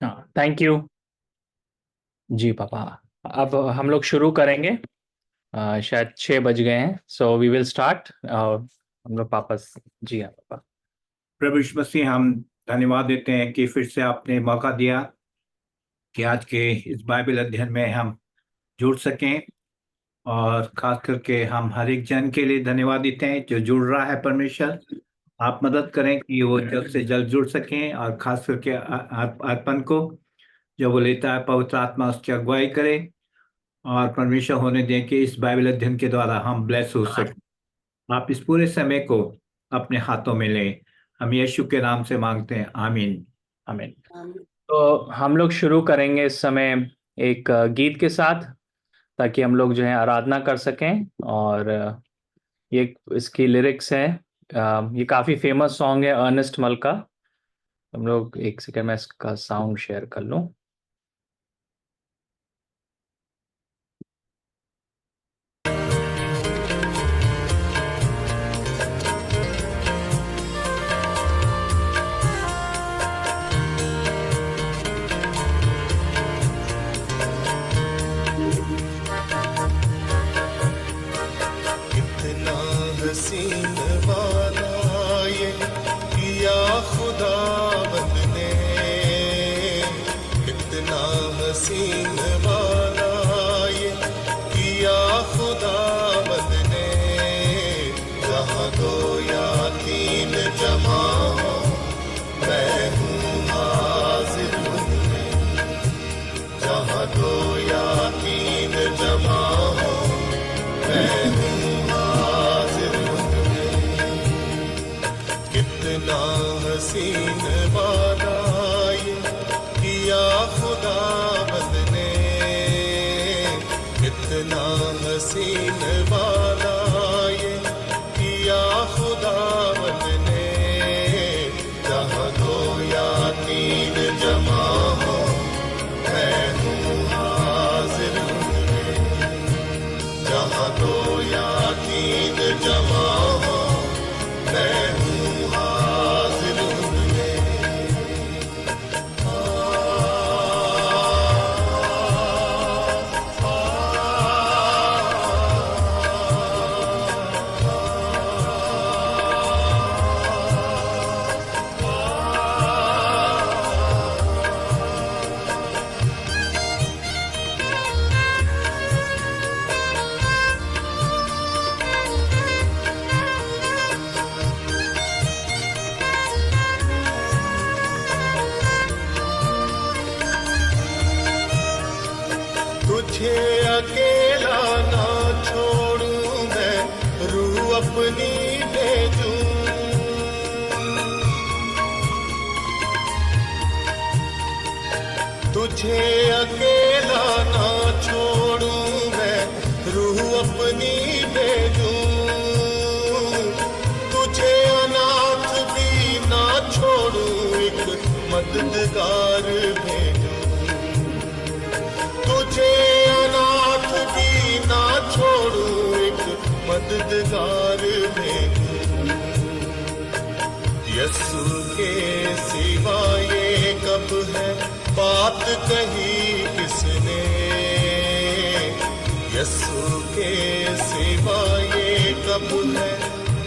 हाँ, thank you. जी पापा। अब हम लोग शुरू करेंगे। शायद 6 बज गए हैं, सो वी विल स्टार्ट। हम लोग पापा जी हाँ पापा। प्रभु यीशु मसीह, हम धन्यवाद देते हैं कि फिर से आपने मौका दिया कि आज के इस बाइबल अध्ययन में हम जुड़ सकें। और खास करके हम हर एक जन के लिए धन्यवाद देते हैं जो जुड़ रहा है। परमेश्वर, आप मदद करें कि वो जल्द से जल्द जुड़ सकें, और खास करके अर्पण को जो वो लेता है, पवित्र आत्मा उसकी अगुवाई करे। और परमेश्वर होने दें कि इस बाइबल अध्ययन के द्वारा हम ब्लेस हो सकें। आप इस पूरे समय को अपने हाथों में लें। हम यीशु के नाम से मांगते हैं, आमीन। आमीन। तो हम लोग शुरू करेंगे इस समय एक गीत के साथ, ताकि हम लोग जो है आराधना कर सकें। और ये इसकी लिरिक्स है, ये काफ़ी फेमस सॉन्ग है अर्नेस्ट मल का। हम लोग एक सेकंड में इसका साउंड शेयर कर लूँ। कितना हसीन वाला ये किया खुदावंद ने, कितना हसीन वाला ये किया खुदावंद ने। जहाँ दो या तीन जमा हो, मैं हूँ हाजिर उनमें। जहाँ दो या तीन जमा हो, मैं हूँ हाजिर उनमें। कितना हसीन वादा ये किया खुदावंद ने, कितना हसीन वादा ये किया खुदावंद ने। जहाँ दो या तीन जमा हो, मैं हूँ हाजिर उनमें। जहाँ दो या तीन जमा हो, मैं हूँ हाजिर उनमें। तुझे अकेला ना छोड़ूं मैं, रूह अपनी भेजूं। तुझे अकेला ना छोड़ूं मैं, रूह अपनी भेजूं। तुझे अनाथ भी ना छोड़ूं, एक मददगार भेजूं। तुझे अनाथ भी ना छोड़ूं, एक मददगार भेजूं। यस्सु के सिवा ये कब है बात कही किसने। यस्सु के सिवा ये कब है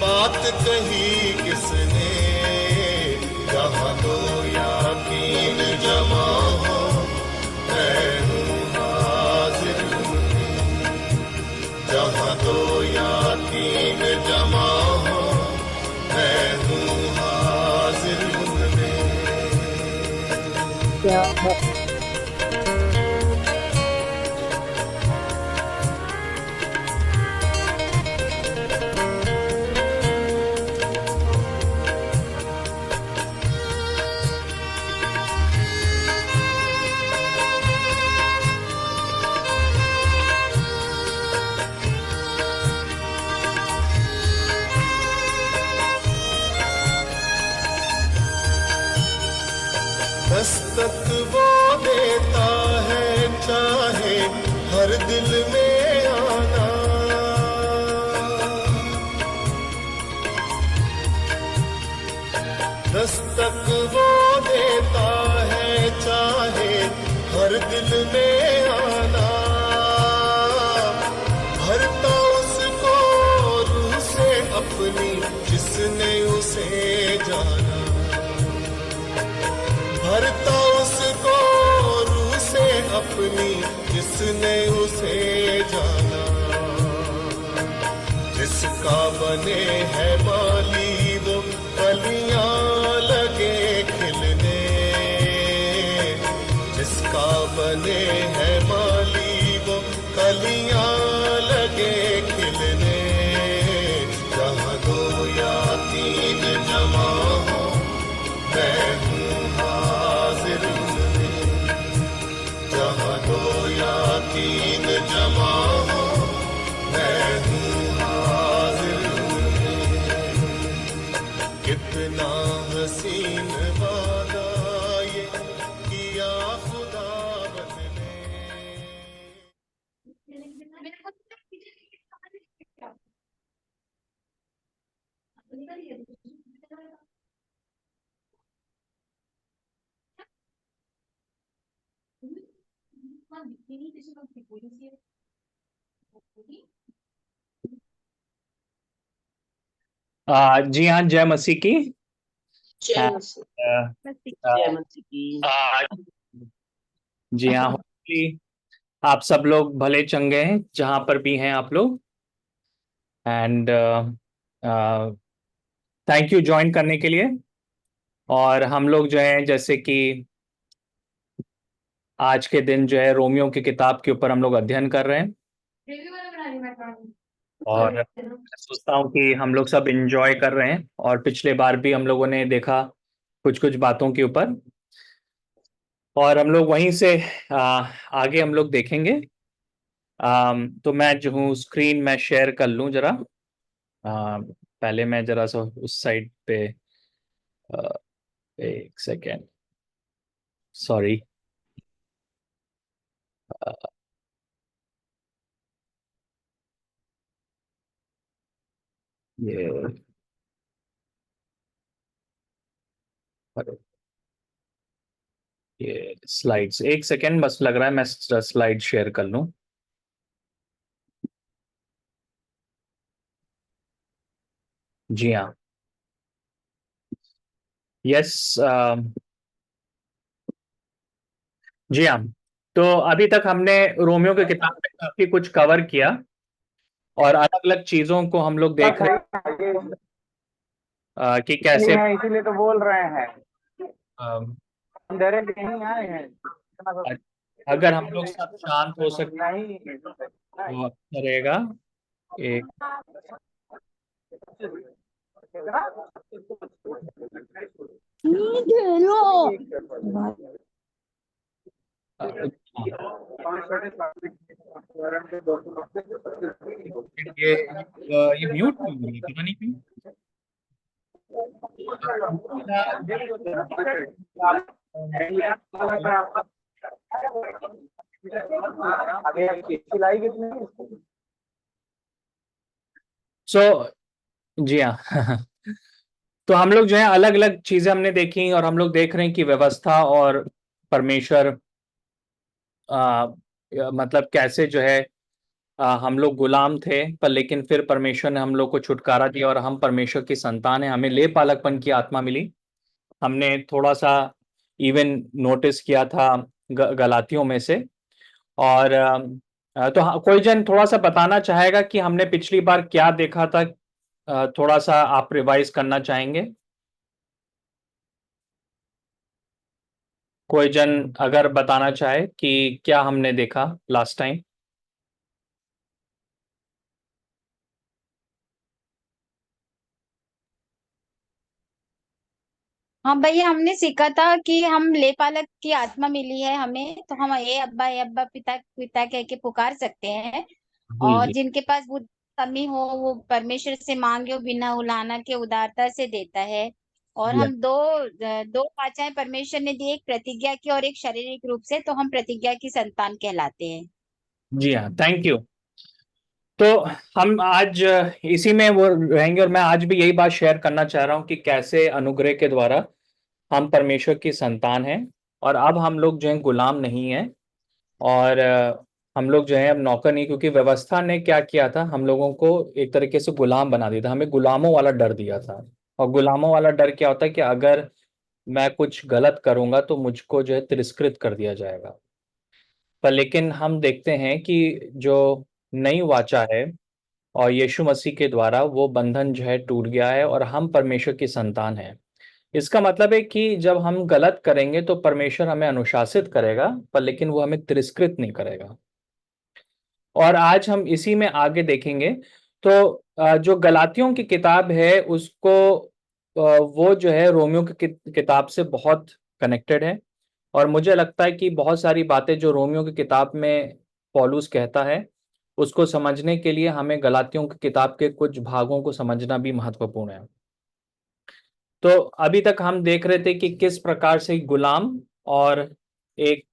बात कही किसने। जहाँ दो या तीन जमा हो, मैं हूँ हाजिर उनमें। जहाँ दो या तीन जमा हो, मैं हूँ हाजिर उनमें। दस्तक वो देता है, चाहे हर दिल में आना। दस्तक वो देता है चाहे हर दिल में आना, भरता उसको रूह से अपनी जिसने उसे जाना, भरता उसको रूह से अपनी जिसने उसे जाना, जिसका बने है माली वो कलियां लगे खिलने, जिसका बने है माली वो कलियां लगे खिलने, जहाँ दो या तीन जमा हो मैं हूँ हाजिर उनमें, जहाँ दो या तीन जमा हो मैं हूँ हाजिर उनमें, कितना हसीन वादा ये किया खुदावंद ने। जी हाँ, जय मसीह की। जय मसीह जय मसीह की। जी हाँ, होपफुली आप सब लोग भले चंगे हैं जहां पर भी हैं आप लोग। एंड थैंक यू ज्वाइन करने के लिए। और हम लोग जो है जैसे कि आज के दिन जो है रोमियो की किताब के ऊपर हम लोग अध्ययन कर रहे हैं, और मैं सोचता हूँ कि हम लोग सब इंजॉय कर रहे हैं। और पिछले बार भी हम लोगों ने देखा कुछ कुछ बातों के ऊपर, और हम लोग वहीं से आगे हम लोग देखेंगे। तो मैं जो हूँ स्क्रीन में शेयर कर लूँ जरा। पहले मैं जरा सा उस साइड पे एक सेकेंड, सॉरी। ये ये स्लाइड्स, एक सेकेंड बस लग रहा है, मैं स्लाइड शेयर कर लूँ। जी हाँ, यस। जी हाँ, तो अभी तक हमने रोमियो की किताब में काफी कुछ कवर किया, और अलग अलग चीजों को हम लोग देख रहे हैं कि कैसे है, इसीलिए तो बोल रहे हैं। अम, हम डायरेक्ट यहीं आए हैं। अगर हम लोग सब शांत हो सकते नहीं तो अच्छा रहेगा। एक ये म्यूट हो गई है, पता नहीं क्यों। सिलाई कितनी? सो जी हाँ तो हम लोग जो है अलग अलग चीजें हमने देखी, और हम लोग देख रहे हैं कि व्यवस्था और परमेश्वर मतलब कैसे जो है हम लोग गुलाम थे, पर लेकिन फिर परमेश्वर ने हम लोग को छुटकारा दिया, और हम परमेश्वर की संतान है, हमें ले पालकपन की आत्मा मिली। हमने थोड़ा सा इवन नोटिस किया था गलातियों में से। और तो कोई जन थोड़ा सा बताना चाहेगा कि हमने पिछली बार क्या देखा था? थोड़ा सा आप रिवाइज करना चाहेंगे? कोई जन अगर बताना चाहे कि क्या हमने देखा लास्ट टाइम। हाँ भैया, हमने सीखा था कि हम लेपालक की आत्मा मिली है हमें, तो हम ए अब्बा पिता पिता कह के पुकार सकते हैं। जी और जी। जिनके पास बुद्धि कमी हो वो परमेश्वर से मांगे, वो बिना उलाहना के उदारता से देता है। और जी हम दो वाचाएं परमेश्वर ने दी, एक प्रतिज्ञा की और एक शारीरिक रूप से, तो हम प्रतिज्ञा की संतान कहलाते हैं। जी हाँ, थैंक यू। तो हम आज इसी में वो रहेंगे, और मैं आज भी यही बात शेयर करना चाह रहा हूँ कि कैसे अनुग्रह के द्वारा हम परमेश्वर की संतान हैं और अब हम लोग जो है गुलाम नहीं हैं। और हम लोग जो है अब नौकर नहीं, क्योंकि व्यवस्था ने क्या किया था, हम लोगों को एक तरीके से गुलाम बना दिया था, हमें गुलामों वाला डर दिया था। और गुलामों वाला डर क्या होता है कि अगर मैं कुछ गलत करूंगा तो मुझको जो है तिरस्कृत कर दिया जाएगा। पर लेकिन हम देखते हैं कि जो नई वाचा है और यीशु मसीह के द्वारा वो बंधन जो है टूट गया है और हम परमेश्वर की संतान हैं। इसका मतलब है कि जब हम गलत करेंगे तो परमेश्वर हमें अनुशासित करेगा, पर लेकिन वो हमें तिरस्कृत नहीं करेगा। और आज हम इसी में आगे देखेंगे। तो जो गलातियों की किताब है उसको वो जो है रोमियो की किताब से बहुत कनेक्टेड है। और मुझे लगता है कि बहुत सारी बातें जो रोमियो की किताब में पौलुस कहता है उसको समझने के लिए हमें गलातियों की किताब के कुछ भागों को समझना भी महत्वपूर्ण है। तो अभी तक हम देख रहे थे कि किस प्रकार से गुलाम और एक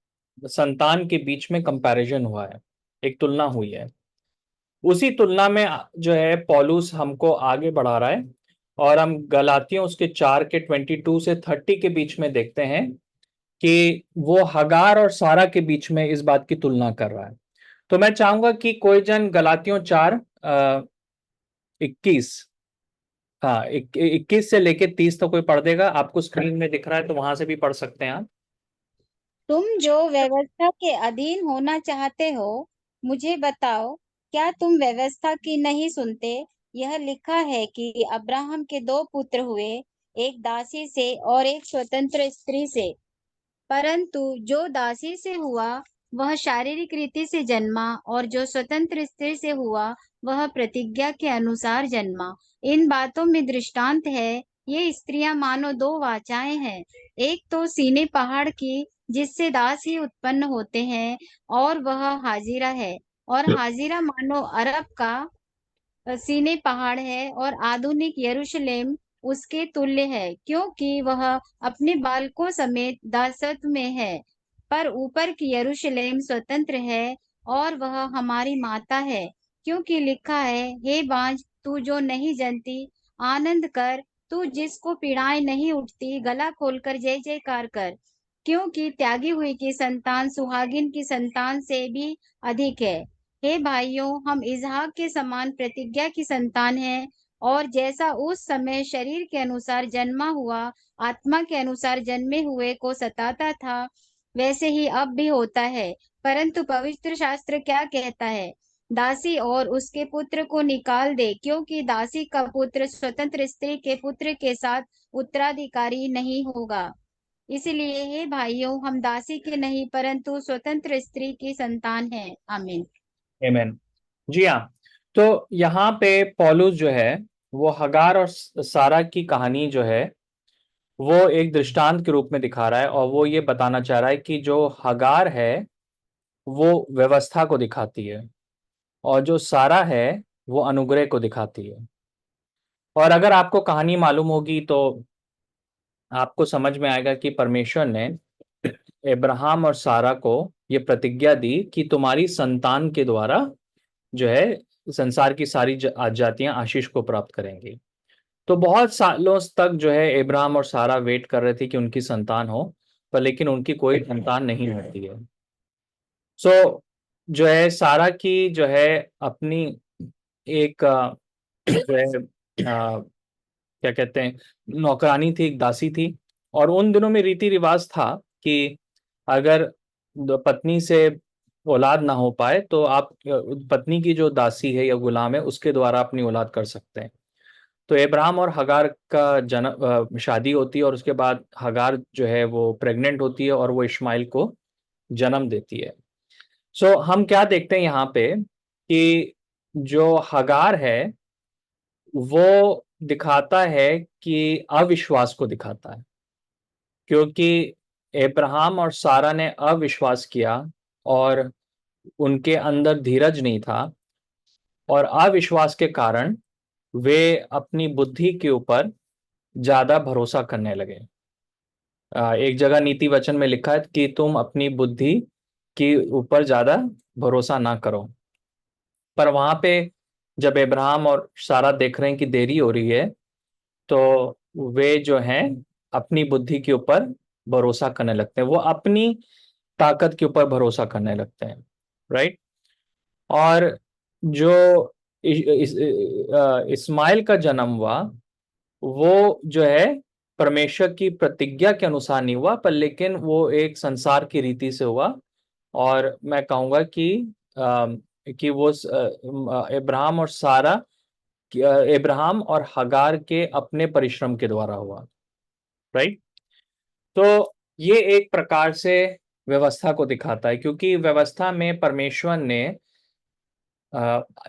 संतान के बीच में कंपैरिजन हुआ है, एक तुलना हुई है। उसी तुलना में जो है पौलुस हमको आगे बढ़ा रहा है और हम गलातियों उसके 4 के 22 से 30 के बीच में देखते हैं कि वो हगार और सारा के बीच में इस बात की तुलना कर रहा है। तो मैं चाहूंगा कि कोई जन गलातियों 4 21, हाँ 21 से लेके 30 तक कोई पढ़ देगा। आपको स्क्रीन में दिख रहा है तो वहां से भी पढ़ सकते हैं आप। तुम जो व्यवस्था के अधीन होना चाहते हो, मुझे बताओ, क्या तुम व्यवस्था की नहीं सुनते? यह लिखा है कि अब्राहम के दो पुत्र हुए, एक दासी से और एक स्वतंत्र स्त्री से। परंतु जो दासी से हुआ वह शारीरिक रीति से जन्मा, और जो स्वतंत्र स्त्री से हुआ वह प्रतिज्ञा के अनुसार जन्मा। इन बातों में दृष्टांत है। ये स्त्रियां मानो दो वाचाएं हैं। एक तो सीने पहाड़ की, जिससे दास ही उत्पन्न होते हैं, और वह हाजिरा है। और हाजिरा मानो अरब का सीने पहाड़ है, और आधुनिक यरूशलेम उसके तुल्य है, क्योंकि वह अपने बालकों समेत दासत्व में है। पर ऊपर की यरूशलेम स्वतंत्र है, और वह हमारी माता है, क्योंकि लिखा है, हे बाँझ, तू जो नहीं जनती, आनंद कर, तू जिसको पीड़ाएं नहीं उठती, गला खोलकर जय जयकार कर, क्योंकि त्यागी हुई की संतान सुहागिन की संतान से भी अधिक है। हे भाइयों, हम इसहाक के समान प्रतिज्ञा की संतान हैं। और जैसा उस समय शरीर के अनुसार जन्मा हुआ आत्मा के अनुसार जन्मे हुए को सताता था, वैसे ही अब भी होता है। परंतु पवित्र शास्त्र क्या कहता है? दासी और उसके पुत्र को निकाल दे, क्योंकि दासी का पुत्र स्वतंत्र स्त्री के पुत्र के साथ उत्तराधिकारी नहीं होगा। इसलिए हे भाइयों, हम दासी के नहीं परंतु स्वतंत्र स्त्री की संतान हैं। आमीन। आमेन। जी हाँ। तो यहाँ पे पौलुस जो है वो हगार और सारा की कहानी जो है वो एक दृष्टांत के रूप में दिखा रहा है, और वो ये बताना चाह रहा है कि जो हगार है वो व्यवस्था को दिखाती है और जो सारा है वो अनुग्रह को दिखाती है। और अगर आपको कहानी मालूम होगी तो आपको समझ में आएगा कि परमेश्वर ने अब्राहम और सारा को ये प्रतिज्ञा दी कि तुम्हारी संतान के द्वारा जो है संसार की सारी जातियां आशीष को प्राप्त करेंगी। तो बहुत सालों तक जो है अब्राहम और सारा वेट कर रहे थे कि उनकी संतान हो, पर लेकिन उनकी कोई संतान नहीं होती है। सो जो है सारा की जो है अपनी एक जो है क्या कहते हैं, नौकरानी थी, एक दासी थी। और उन दिनों में रीति रिवाज था कि अगर पत्नी से औलाद ना हो पाए तो आप पत्नी की जो दासी है या गुलाम है उसके द्वारा अपनी औलाद कर सकते हैं। तो इब्राहिम और हगार का जन्म शादी होती है और उसके बाद हगार जो है वो प्रेग्नेंट होती है और वो इश्माइल को जन्म देती है। सो हम क्या देखते हैं यहाँ पे कि जो हगार है वो दिखाता है कि अविश्वास को दिखाता है, क्योंकि अब्राहम और सारा ने अविश्वास किया और उनके अंदर धीरज नहीं था, और अविश्वास के कारण वे अपनी बुद्धि के ऊपर ज्यादा भरोसा करने लगे। एक जगह नीति वचन में लिखा है कि तुम अपनी बुद्धि के ऊपर ज्यादा भरोसा ना करो। पर वहां पे जब अब्राहम और सारा देख रहे हैं कि देरी हो रही है तो वे जो हैं अपनी बुद्धि के ऊपर भरोसा करने लगते हैं, वो अपनी ताकत के ऊपर भरोसा करने लगते हैं, राइट। और जो इस्माइल का जन्म हुआ, वो जो है परमेश्वर की प्रतिज्ञा के अनुसार नहीं हुआ, पर लेकिन वो एक संसार की रीति से हुआ। और मैं कहूंगा कि वो इब्राहिम और सारा, इब्राहिम और हगार के अपने परिश्रम के द्वारा हुआ, राइट। तो ये एक प्रकार से व्यवस्था को दिखाता है, क्योंकि व्यवस्था में परमेश्वर ने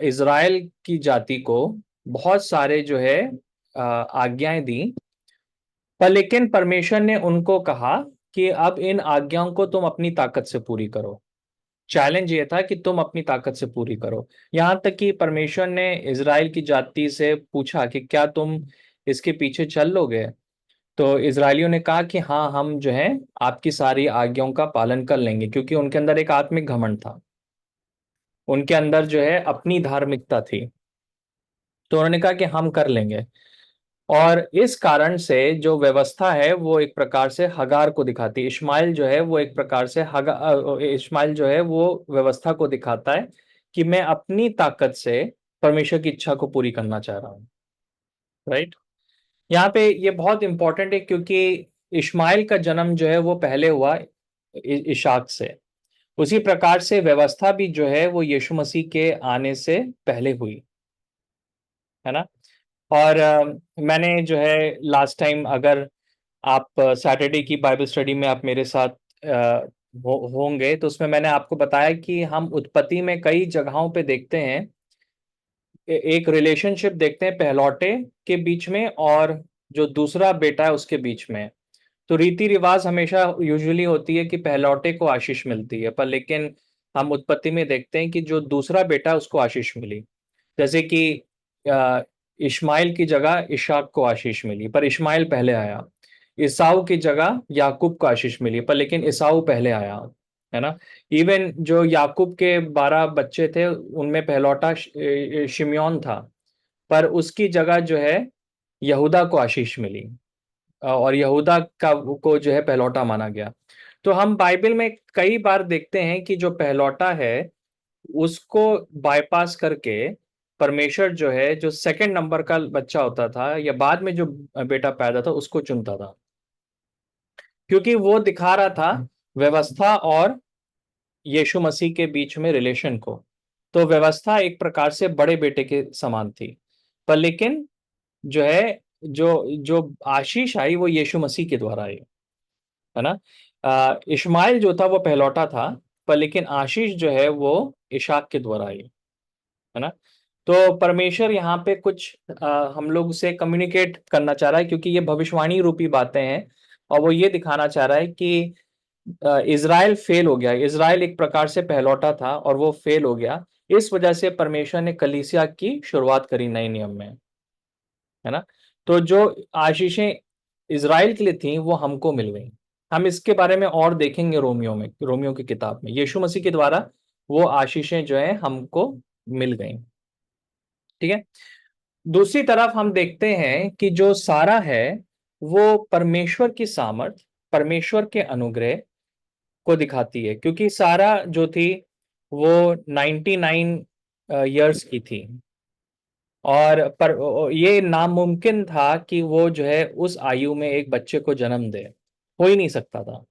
इज़राइल की जाति को बहुत सारे जो है आज्ञाएं दी, पर लेकिन परमेश्वर ने उनको कहा कि अब इन आज्ञाओं को तुम अपनी ताकत से पूरी करो। चैलेंज ये था कि तुम अपनी ताकत से पूरी करो। यहां तक कि परमेश्वर ने इज़राइल की जाति से पूछा कि क्या तुम इसके पीछे चल लोगे। तो इज़राइलियों ने कहा कि हाँ, हम जो है आपकी सारी आज्ञाओं का पालन कर लेंगे, क्योंकि उनके अंदर एक आत्मिक घमंड था, उनके अंदर जो है अपनी धार्मिकता थी। तो उन्होंने कहा कि हम कर लेंगे। और इस कारण से जो व्यवस्था है वो एक प्रकार से हगार को दिखाती है। इश्माइल जो है वो एक प्रकार से इश्माइल जो है वो व्यवस्था को दिखाता है कि मैं अपनी ताकत से परमेश्वर की इच्छा को पूरी करना चाह रहा हूँ, राइट। यहाँ पे ये बहुत इंपॉर्टेंट है, क्योंकि इश्माइल का जन्म जो है वो पहले हुआ इशाक से। उसी प्रकार से व्यवस्था भी जो है वो यीशु मसीह के आने से पहले हुई, है ना। और मैंने जो है लास्ट टाइम, अगर आप सैटरडे की बाइबल स्टडी में आप मेरे साथ होंगे, तो उसमें मैंने आपको बताया कि हम उत्पत्ति में कई जगहों पे देखते हैं, एक रिलेशनशिप देखते हैं पहलौठे के बीच में और जो दूसरा बेटा है उसके बीच में। तो रीति रिवाज हमेशा यूजुअली होती है कि पहलौठे को आशीष मिलती है, पर लेकिन हम उत्पत्ति में देखते हैं कि जो दूसरा बेटा है उसको आशीष मिली। जैसे कि इश्माइल की जगह इशाक को आशीष मिली, पर इश्माइल पहले आया। ईसाऊ की जगह याकूब को आशीष मिली, पर लेकिन ईसाऊ पहले आया, है ना। इवन जो याकूब के 12 बच्चे थे उनमें पहलौठा शिमयोन था, पर उसकी जगह जो है यहूदा को आशीष मिली, और यहूदा का को जो है पहलौठा माना गया। तो हम बाइबल में कई बार देखते हैं कि जो पहलौठा है उसको बाईपास करके परमेश्वर जो है जो सेकंड नंबर का बच्चा होता था या बाद में जो बेटा पैदा था उसको चुनता था, क्योंकि वो दिखा रहा था व्यवस्था और यीशु मसीह के बीच में रिलेशन को। तो व्यवस्था एक प्रकार से बड़े बेटे के समान थी, पर लेकिन जो है जो जो आशीष आई वो यीशु मसीह के द्वारा आई, है ना। इश्माइल जो था वो पहलौठा था, पर लेकिन आशीष जो है वो इशाक के द्वारा आई, है ना। तो परमेश्वर यहाँ पे कुछ हम लोग से कम्युनिकेट करना चाह रहा है, क्योंकि ये भविष्यवाणी रूपी बातें हैं, और वो ये दिखाना चाह रहा है कि इज़राइल फेल हो गया। इज़राइल एक प्रकार से पहलौठा था और वो फेल हो गया। इस वजह से परमेश्वर ने कलीसिया की शुरुआत करी नए नियम में, है ना। तो जो आशीषें इज़राइल के लिए थी वो हमको मिल गई। हम इसके बारे में और देखेंगे रोमियो की किताब में। यीशु मसीह के द्वारा वो आशीषें जो है हमको मिल गई, ठीक है। दूसरी तरफ हम देखते हैं कि जो सारा है वो परमेश्वर की सामर्थ, परमेश्वर के अनुग्रह को दिखाती है, क्योंकि सारा जो थी वो 99 ईयर्स की थी, और पर ये नामुमकिन था कि वो जो है उस आयु में एक बच्चे को जन्म दे, हो ही नहीं सकता था।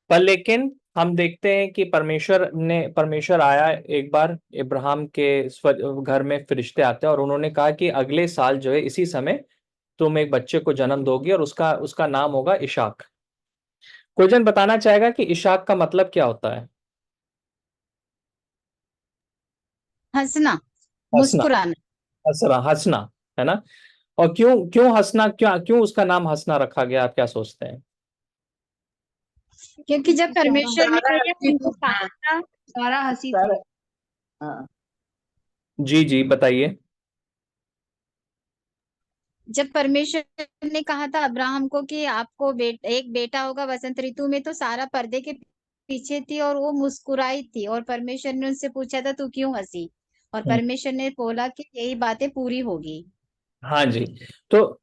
पर लेकिन हम देखते हैं कि परमेश्वर आया एक बार इब्राहिम के घर में फरिश्ते आते हैं और उन्होंने कहा कि अगले साल जो है इसी समय तुम एक बच्चे को जन्म दोगी और उसका उसका नाम होगा इशाक। कोई जन बताना चाहेगा कि इशाक का मतलब क्या होता है? हंसना, हंसना, मुस्कुराना। हंसना, है ना। और क्यों क्यों हंसना, क्यों क्यों उसका नाम हंसना रखा गया, आप क्या सोचते हैं? क्योंकि जब परमेश्वर ने सारा हंसी उनको थी। कहा था, सारा हंसी थी। हाँ। जी जी बताइए। जब परमेश्वर ने कहा था अब्राहम को कि आपको एक बेटा होगा वसंत ऋतु में, तो सारा पर्दे के पीछे थी और वो मुस्कुराई थी, और परमेश्वर ने उनसे पूछा था तू क्यों हंसी, और परमेश्वर ने बोला कि यही बातें पूरी होगी। हाँ जी। तो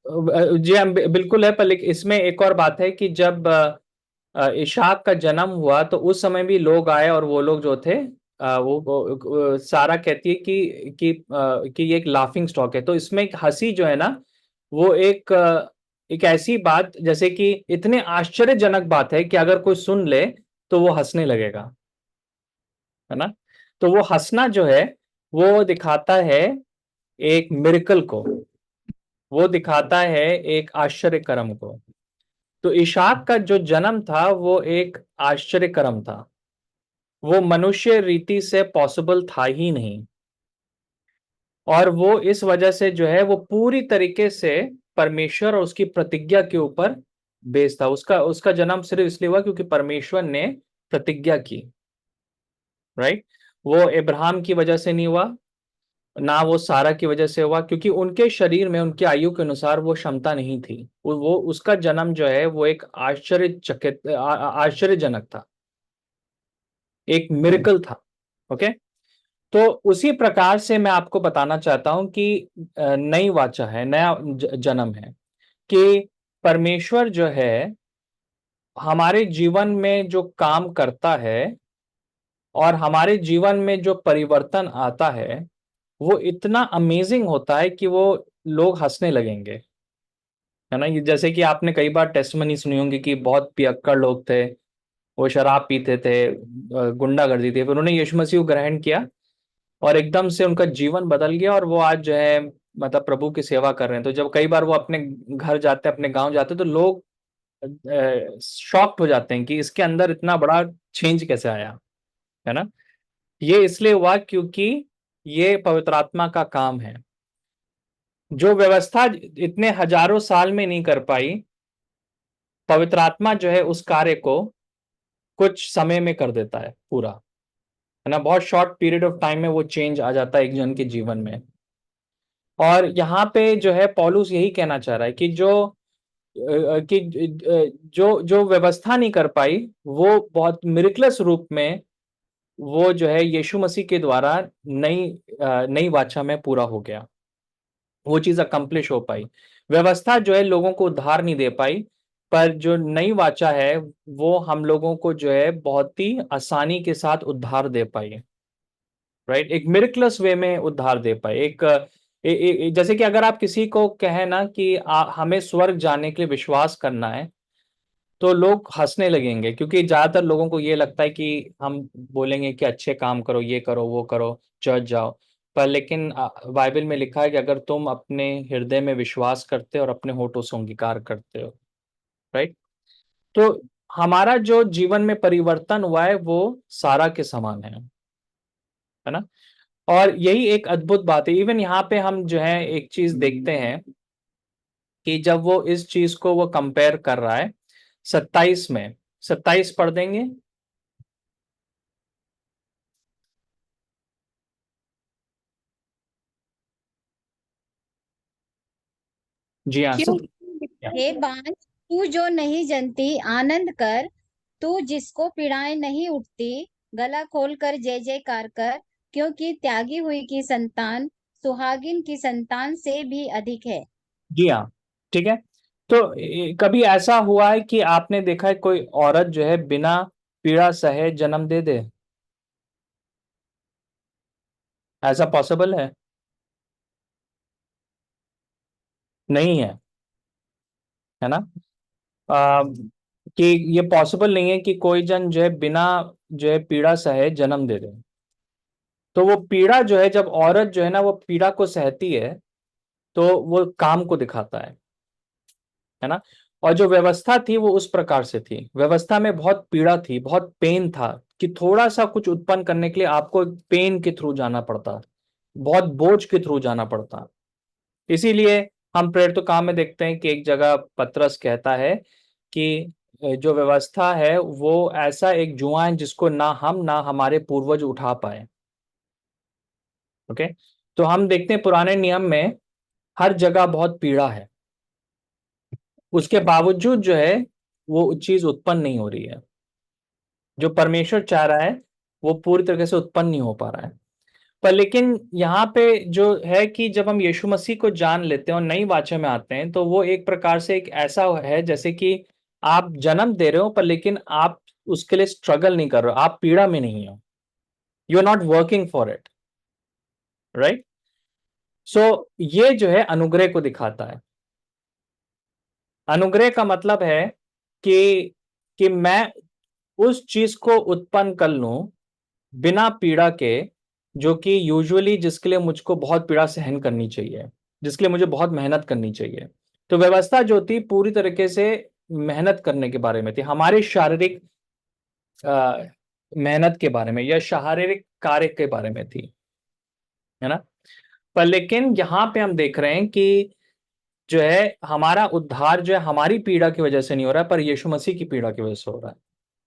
जी हम बिल्कुल है, पर लेकिन इसमें एक और बात है कि जब इशाक का जन्म हुआ तो उस समय भी लोग आए, और वो लोग जो थे सारा कहती है कि ये एक लाफिंग स्टॉक है। तो इसमें एक हंसी जो है ना, वो एक ऐसी बात जैसे कि इतने आश्चर्यजनक बात है कि अगर कोई सुन ले तो वो हंसने लगेगा, है ना। तो वो हंसना जो है वो दिखाता है एक मिरेकल को, वो दिखाता है एक आश्चर्य कर्म को। तो इशाक का जो जन्म था वो एक आश्चर्य कर्म था, वो मनुष्य रीति से पॉसिबल था ही नहीं। और वो इस वजह से जो है वो पूरी तरीके से परमेश्वर और उसकी प्रतिज्ञा के ऊपर बेस्ड था। उसका उसका जन्म सिर्फ इसलिए हुआ क्योंकि परमेश्वर ने प्रतिज्ञा की, राइट। वो इब्राहिम की वजह से नहीं हुआ, ना वो सारा की वजह से हुआ, क्योंकि उनके शरीर में उनकी आयु के अनुसार वो क्षमता नहीं थी। वो उसका जन्म जो है वो एक आश्चर्यजनक था, एक मिरेकल था। ओके। तो उसी प्रकार से मैं आपको बताना चाहता हूं कि नई वाचा है, नया जन्म है, कि परमेश्वर जो है हमारे जीवन में जो काम करता है और हमारे जीवन में जो परिवर्तन आता है वो इतना अमेजिंग होता है कि वो लोग हंसने लगेंगे, है ना। ये जैसे कि आपने कई बार टेस्टमनी सुनी होंगी कि बहुत पियक्कड़ लोग थे, वो शराब पीते थे, गुंडागर्दी थी, फिर उन्होंने यीशु मसीह को ग्रहण किया और एकदम से उनका जीवन बदल गया, और वो आज जो है मतलब प्रभु की सेवा कर रहे हैं। तो जब कई बार वो अपने घर जाते हैं, अपने गांव जाते हैं, तो लोग शॉक्ड हो जाते हैं कि इसके अंदर इतना बड़ा चेंज कैसे आया, है ना। ये इसलिए हुआ क्योंकि ये पवित्र आत्मा का काम है। जो व्यवस्था इतने हजारों साल में नहीं कर पाई, पवित्र आत्मा जो है उस कार्य को कुछ समय में कर देता है पूरा, है ना। बहुत शॉर्ट पीरियड ऑफ टाइम में वो चेंज आ जाता है एक जन के जीवन में। और यहाँ पे जो है पौलुस यही कहना चाह रहा है कि जो व्यवस्था नहीं कर पाई वो बहुत मिरेकलस रूप में वो जो है यीशु मसीह के द्वारा नई वाचा में पूरा हो गया, वो चीज अकम्प्लिश हो पाई। व्यवस्था जो है लोगों को उद्धार नहीं दे पाई, पर जो नई वाचा है वो हम लोगों को जो है बहुत ही आसानी के साथ उद्धार दे पाई, राइट। एक मिरेकलस वे में उद्धार दे पाए। जैसे कि अगर आप किसी को कहें ना कि हमें स्वर्ग जाने के लिए विश्वास करना है, तो लोग हंसने लगेंगे, क्योंकि ज्यादातर लोगों को ये लगता है कि हम बोलेंगे कि अच्छे काम करो, ये करो, वो करो, चर्च जाओ। पर लेकिन बाइबल में लिखा है कि अगर तुम अपने हृदय में विश्वास करते हो और अपने होठों से अंगीकार करते हो, राइट। तो हमारा जो जीवन में परिवर्तन हुआ है वो सारा के समान है ना। और यही एक अद्भुत बात है। इवन यहाँ पे हम जो है एक चीज देखते हैं कि जब वो इस चीज को वो कंपेयर कर रहा है 27 में, 27 पढ़ देंगे। जी हाँ क्यों या। हे बांझ, तू जो नहीं जनती आनंद कर, तू जिसको पीड़ाएं नहीं उठती गला खोल कर जय जयकार कर, क्योंकि त्यागी हुई की संतान सुहागिन की संतान से भी अधिक है। जी हाँ, ठीक है। तो कभी ऐसा हुआ है कि आपने देखा है कोई औरत जो है बिना पीड़ा सहे जन्म दे दे? ऐसा पॉसिबल है? नहीं है, है ना। आ, कि ये पॉसिबल नहीं है कि कोई जन जो है बिना जो है पीड़ा सहे जन्म दे दे। तो वो पीड़ा जो है, जब औरत जो है ना वो पीड़ा को सहती है, तो वो काम को दिखाता है ना। और जो व्यवस्था थी वो उस प्रकार से थी, व्यवस्था में बहुत पीड़ा थी, बहुत पेन था, कि थोड़ा सा कुछ उत्पन्न करने के लिए आपको पेन के थ्रू जाना पड़ता, बहुत बोझ के थ्रू जाना पड़ता। इसीलिए हम प्रेरित काम में देखते हैं कि एक जगह पतरस कहता है कि जो व्यवस्था है वो ऐसा एक जुआ है जिसको ना हम ना हमारे पूर्वज उठा पाए। ओके। तो हम देखते हैं पुराने नियम में हर जगह बहुत पीड़ा है, उसके बावजूद जो है वो चीज उत्पन्न नहीं हो रही है। जो परमेश्वर चाह रहा है वो पूरी तरीके से उत्पन्न नहीं हो पा रहा है। पर लेकिन यहाँ पे जो है कि जब हम यीशु मसीह को जान लेते हैं और नई वाचा में आते हैं, तो वो एक प्रकार से एक ऐसा है जैसे कि आप जन्म दे रहे हो, पर लेकिन आप उसके लिए स्ट्रगल नहीं कर रहे हो, आप पीड़ा में नहीं हो, you are not working for it, right. So ये जो है अनुग्रह को दिखाता है। अनुग्रह का मतलब है कि मैं उस चीज को उत्पन्न कर लूं बिना पीड़ा के, जो कि यूजुअली जिसके लिए मुझको बहुत पीड़ा सहन करनी चाहिए, जिसके लिए मुझे बहुत मेहनत करनी चाहिए। तो व्यवस्था जो थी पूरी तरीके से मेहनत करने के बारे में थी, हमारे शारीरिक मेहनत के बारे में या शारीरिक कार्य के बारे में थी, है ना। पर लेकिन यहाँ पे हम देख रहे हैं कि जो है हमारा उद्धार जो है हमारी पीड़ा की वजह से नहीं हो रहा है, पर यीशु मसीह की पीड़ा की वजह से हो रहा है।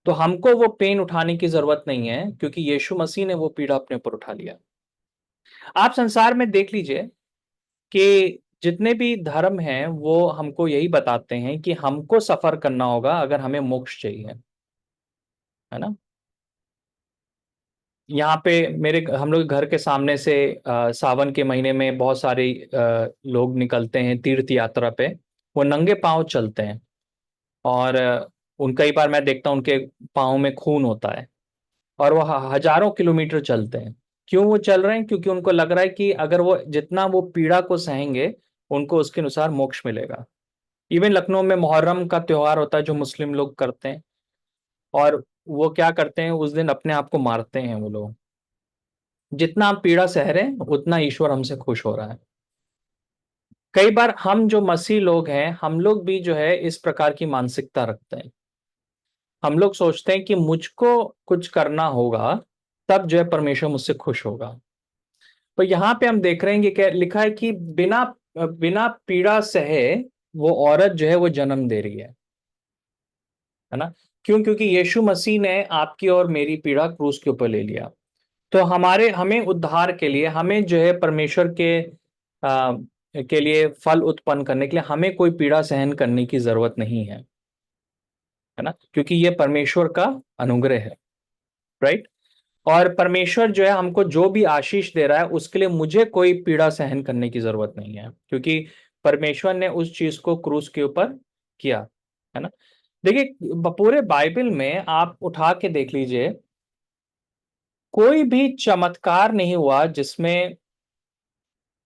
तो हमको वो पेन उठाने की जरूरत नहीं है, क्योंकि यीशु मसीह ने वो पीड़ा अपने ऊपर उठा लिया। आप संसार में देख लीजिए कि जितने भी धर्म हैं वो हमको यही बताते हैं कि हमको सफर करना होगा अगर हमें मोक्ष चाहिए, है ना। यहाँ पे मेरे हम लोग घर के सामने से सावन के महीने में बहुत सारे लोग निकलते हैं तीर्थ यात्रा पे। वो नंगे पांव चलते हैं और उन कई बार मैं देखता हूँ उनके पाँव में खून होता है, और वो हजारों किलोमीटर चलते हैं। क्यों वो चल रहे हैं? क्योंकि उनको लग रहा है कि अगर वो जितना वो पीड़ा को सहेंगे उनको उसके अनुसार मोक्ष मिलेगा। इवन लखनऊ में मुहर्रम का त्योहार होता है जो मुस्लिम लोग करते हैं, और वो क्या करते हैं उस दिन अपने आप को मारते हैं वो लोग। जितना हम पीड़ा सह रहे हैं उतना ईश्वर हमसे खुश हो रहा है। कई बार हम जो मसीह लोग हैं हम लोग भी जो है इस प्रकार की मानसिकता रखते हैं। हम लोग सोचते हैं कि मुझको कुछ करना होगा तब जो है परमेश्वर मुझसे खुश होगा। तो यहाँ पे हम देख रहे हैं कि क्या लिखा है कि बिना बिना पीड़ा सहे वो औरत जो है वो जन्म दे रही है ना। क्यों? क्योंकि यीशु मसीह ने आपकी और मेरी पीड़ा क्रूस के ऊपर ले लिया। तो हमें उद्धार के लिए, हमें जो है परमेश्वर के लिए फल उत्पन्न करने के लिए हमें कोई पीड़ा सहन करने की जरूरत नहीं है ना, क्योंकि ये परमेश्वर का अनुग्रह है, राइट। और परमेश्वर जो है हमको जो भी आशीष दे रहा है उसके लिए मुझे कोई पीड़ा सहन करने की जरूरत नहीं है, क्योंकि परमेश्वर ने उस चीज को क्रूस के ऊपर किया, है ना। देखिए पूरे बाइबल में आप उठा के देख लीजिए, कोई भी चमत्कार नहीं हुआ जिसमें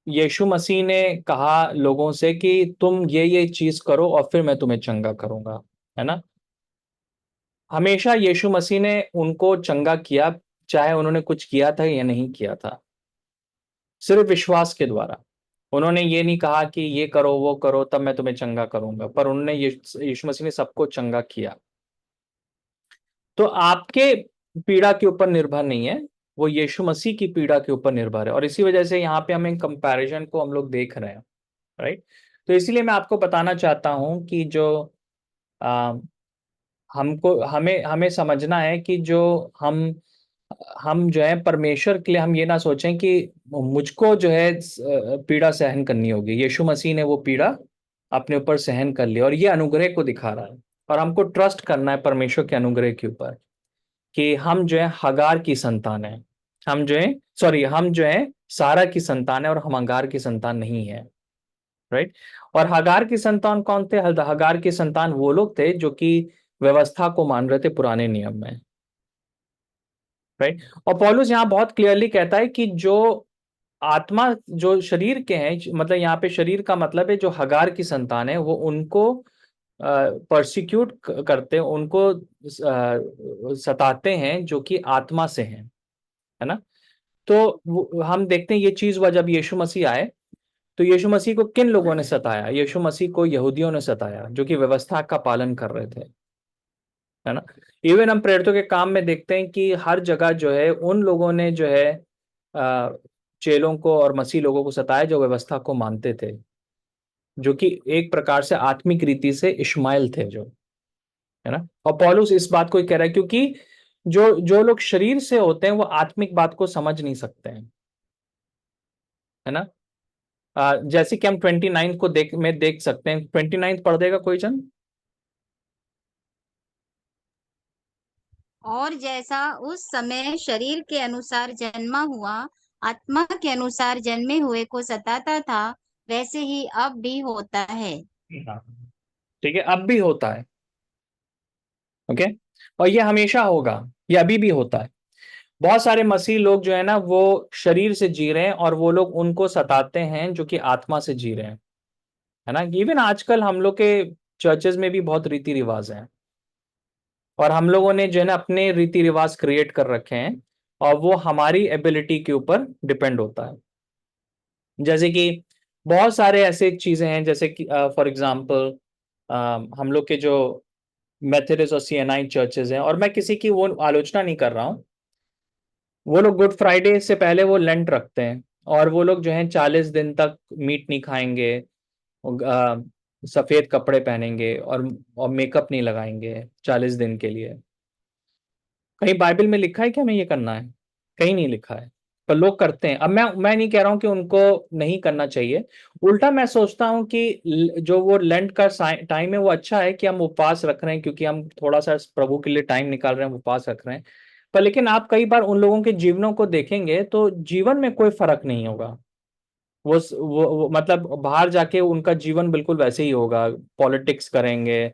यीशु मसीह ने कहा लोगों से कि तुम ये चीज करो और फिर मैं तुम्हें चंगा करूंगा, है ना। हमेशा यीशु मसीह ने उनको चंगा किया, चाहे उन्होंने कुछ किया था या नहीं किया था, सिर्फ विश्वास के द्वारा। उन्होंने ये नहीं कहा कि ये करो वो करो तब मैं तुम्हें चंगा करूंगा, पर उन्होंने यीशु मसीह ने सबको चंगा किया। तो आपके पीड़ा के ऊपर निर्भर नहीं है, वो यीशु मसीह की पीड़ा के ऊपर निर्भर है। और इसी वजह से यहाँ पे हम कंपैरिजन को हम लोग देख रहे हैं, राइट। तो इसीलिए मैं आपको बताना चाहता हूं कि जो आ, हमको हमें हमें समझना है कि जो हम जो है परमेश्वर के लिए हम ये ना सोचें कि मुझको जो है पीड़ा सहन करनी होगी। यीशु मसीह ने वो पीड़ा अपने ऊपर सहन कर लिया, और ये अनुग्रह को दिखा रहा है। और हमको ट्रस्ट करना है परमेश्वर के अनुग्रह के ऊपर कि हम जो है हगार की संतान है। हम जो है हम जो है सारा की संतान है, और हम हगार की संतान नहीं है, राइट। और हगार की संतान कौन थे? हगार की संतान वो लोग थे जो कि व्यवस्था को मान रहे थे पुराने नियम में, राइट। और पौलुस यहाँ बहुत क्लियरली कहता है कि जो आत्मा जो शरीर के हैं, मतलब यहाँ पे शरीर का मतलब है जो हगार की संतान है, वो उनको परसिक्यूट करते हैं, उनको सताते हैं जो कि आत्मा से हैं, है ना। तो हम देखते हैं ये चीज हुआ जब यीशु मसीह आए। तो यीशु मसीह को किन लोगों ने सताया? यीशु मसीह को यहूदियों ने सताया जो कि व्यवस्था का पालन कर रहे थे, है ना। इवन हम प्रेरितों के काम में देखते हैं कि हर जगह जो है उन लोगों ने जो है अ, चेलों को और मसीह लोगों को सताया जो व्यवस्था को मानते थे, जो कि एक प्रकार से आत्मिक रीति से इश्माइल थे जो, है ना। और पौलुस इस बात को ही कह रहा है क्योंकि जो जो लोग शरीर से होते हैं वो आत्मिक बात को समझ नहीं सकते हैं, है ना। जैसे कि हम 29 को देख सकते हैं। 29 पढ़ देगा कोई जन? और जैसा उस समय शरीर के अनुसार जन्मा हुआ आत्मा के अनुसार जन्मे हुए को सताता था, वैसे ही अब भी होता है। हाँ, ठीक है, अब भी होता है। ओके, और ये हमेशा होगा, ये अभी भी होता है। बहुत सारे मसीह लोग जो है ना, वो शरीर से जी रहे हैं और वो लोग उनको सताते हैं जो कि आत्मा से जी रहे हैं, है ना। इवन आजकल हम लोग के चर्चेज में भी बहुत रीति रिवाज हैं, और हम लोगों ने जो है ना अपने रीति रिवाज क्रिएट कर रखे हैं, और वो हमारी एबिलिटी के ऊपर डिपेंड होता है। जैसे कि बहुत सारे ऐसे चीजें हैं, जैसे कि फॉर एग्जांपल हम लोग के जो मेथोडिस्ट और सीएनआई चर्चेज हैं, और मैं किसी की वो आलोचना नहीं कर रहा हूँ, वो लोग गुड फ्राइडे से पहले वो लेंट रखते हैं, और वो लोग जो है 40 दिन तक मीट नहीं खाएंगे, अ, सफेद कपड़े पहनेंगे, और मेकअप नहीं लगाएंगे 40 दिन के लिए। कहीं बाइबल में लिखा है कि हमें ये करना है? कहीं नहीं लिखा है, पर लोग करते हैं। अब मैं नहीं कह रहा हूं कि उनको नहीं करना चाहिए, उल्टा मैं सोचता हूं कि जो वो लेंट का टाइम है वो अच्छा है कि हम उपवास रख रहे हैं, क्योंकि हम थोड़ा सा प्रभु के लिए टाइम निकाल रहे हैं, उपवास रख रहे हैं। पर लेकिन आप कई बार उन लोगों के जीवनों को देखेंगे तो जीवन में कोई फर्क नहीं होगा। वो मतलब बाहर जाके उनका जीवन बिल्कुल वैसे ही होगा, पॉलिटिक्स करेंगे।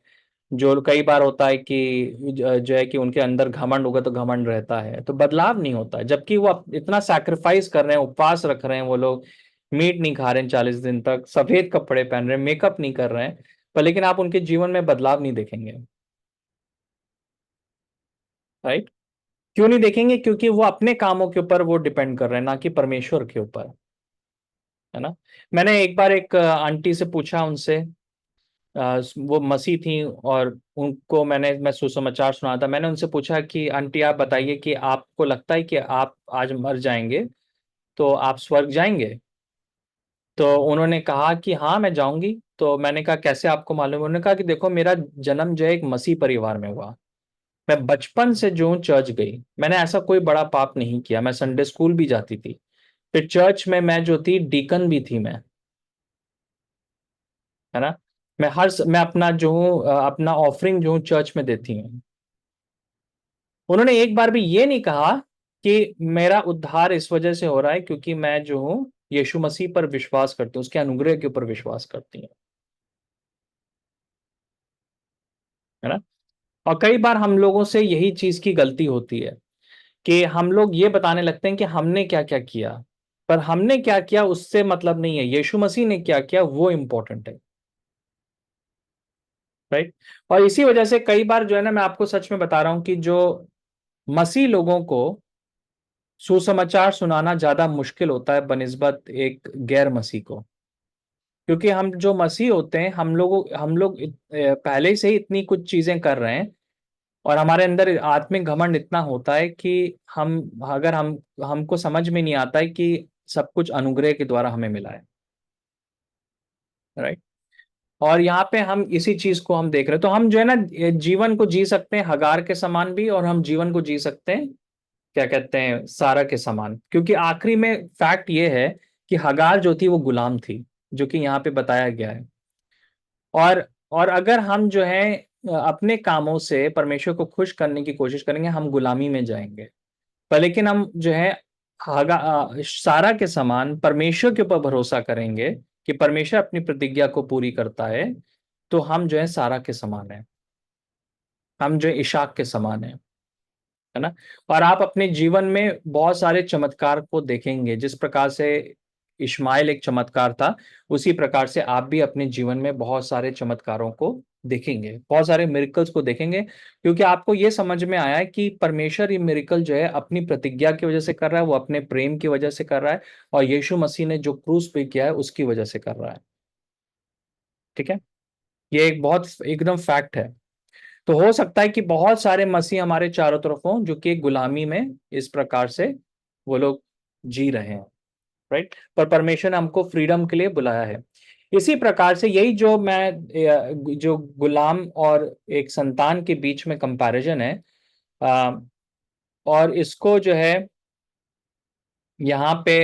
जो कई बार होता है कि जो है कि उनके अंदर घमंड होगा तो घमंड रहता है, तो बदलाव नहीं होता है। जबकि वो इतना सैक्रिफाइस कर रहे हैं, उपवास रख रहे हैं, वो लोग मीट नहीं खा रहे हैं 40 दिन तक, सफेद कपड़े पहन रहे हैं, मेकअप नहीं कर रहे हैं, पर लेकिन आप उनके जीवन में बदलाव नहीं देखेंगे। राइट? क्यों नहीं देखेंगे? क्योंकि वो अपने कामों के ऊपर वो डिपेंड कर रहे हैं, ना कि परमेश्वर के ऊपर, है ना। मैंने एक बार एक आंटी से पूछा, उनसे वो मसीह थी, और उनको मैं सुसमाचार सुना था। मैंने उनसे पूछा कि आंटी आप बताइए कि आपको लगता है कि आप आज मर जाएंगे तो आप स्वर्ग जाएंगे? तो उन्होंने कहा कि हाँ मैं जाऊंगी। तो मैंने कहा कैसे आपको मालूम? उन्होंने कहा कि देखो, मेरा जन्म जो है एक मसीह परिवार में हुआ। मैं बचपन से जो हूँ चर्च गई, मैंने ऐसा कोई बड़ा पाप नहीं किया, मैं संडे स्कूल भी जाती थी, फिर चर्च में मैं जो थी डीकन भी थी मैं, है ना। मैं अपना जो हूँ अपना ऑफरिंग जो हूँ चर्च में देती हूँ। उन्होंने एक बार भी ये नहीं कहा कि मेरा उद्धार इस वजह से हो रहा है क्योंकि मैं जो हूँ यीशु मसीह पर विश्वास करती हूँ, उसके अनुग्रह के ऊपर विश्वास करती हूँ, है ना। और कई बार हम लोगों से यही चीज की गलती होती है कि हम लोग ये बताने लगते हैं कि हमने क्या क्या किया, पर हमने क्या किया उससे मतलब नहीं है, यीशु मसीह ने क्या किया वो इंपॉर्टेंट है। राइट? और इसी वजह से कई बार जो है ना, मैं आपको सच में बता रहा हूं कि जो मसीह लोगों को सुसमाचार सुनाना ज्यादा मुश्किल होता है बनिस्बत एक गैर मसीह को। क्योंकि हम जो मसीह होते हैं, हम लोग पहले से ही इतनी कुछ चीजें कर रहे हैं, और हमारे अंदर आत्मिक घमंड इतना होता है कि हम अगर हम हमको समझ में नहीं आता है कि सब कुछ अनुग्रह के द्वारा हमें मिला है। राइट? और यहाँ पे हम इसी चीज को हम देख रहे हैं, तो हम जो है ना जीवन को जी सकते हैं हगार के समान भी, और हम जीवन को जी सकते हैं क्या कहते हैं सारा के समान। क्योंकि आखिरी में फैक्ट ये है कि हगार जो थी वो गुलाम थी, जो कि यहाँ पे बताया गया है। और अगर हम जो है अपने कामों से परमेश्वर को खुश करने की कोशिश करेंगे, हम गुलामी में जाएंगे। पर लेकिन हम जो है सारा के समान परमेश्वर के ऊपर भरोसा करेंगे कि परमेश्वर अपनी प्रतिज्ञा को पूरी करता है, तो हम जो है सारा के समान है, हम जो है इशाक के समान है ना। और आप अपने जीवन में बहुत सारे चमत्कार को देखेंगे, जिस प्रकार से इश्माइल एक चमत्कार था, उसी प्रकार से आप भी अपने जीवन में बहुत सारे चमत्कारों को देखेंगे, बहुत सारे मिरेकल्स को देखेंगे, क्योंकि आपको ये समझ में आया है कि परमेश्वर ये मिरेकल जो है अपनी प्रतिज्ञा की वजह से कर रहा है, वो अपने प्रेम की वजह से कर रहा है, और यीशु मसीह ने जो क्रूस पे किया है उसकी वजह से कर रहा है। ठीक है, ये एक बहुत एकदम फैक्ट है। तो हो सकता है कि बहुत सारे मसीह हमारे चारों तरफ हों जो कि गुलामी में इस प्रकार से वो लोग जी रहे हैं। राइट? पर परमेश्वर ने हमको फ्रीडम के लिए बुलाया है। इसी प्रकार से यही जो गुलाम और एक संतान के बीच में कंपैरिजन है, अ, और इसको जो है यहाँ पे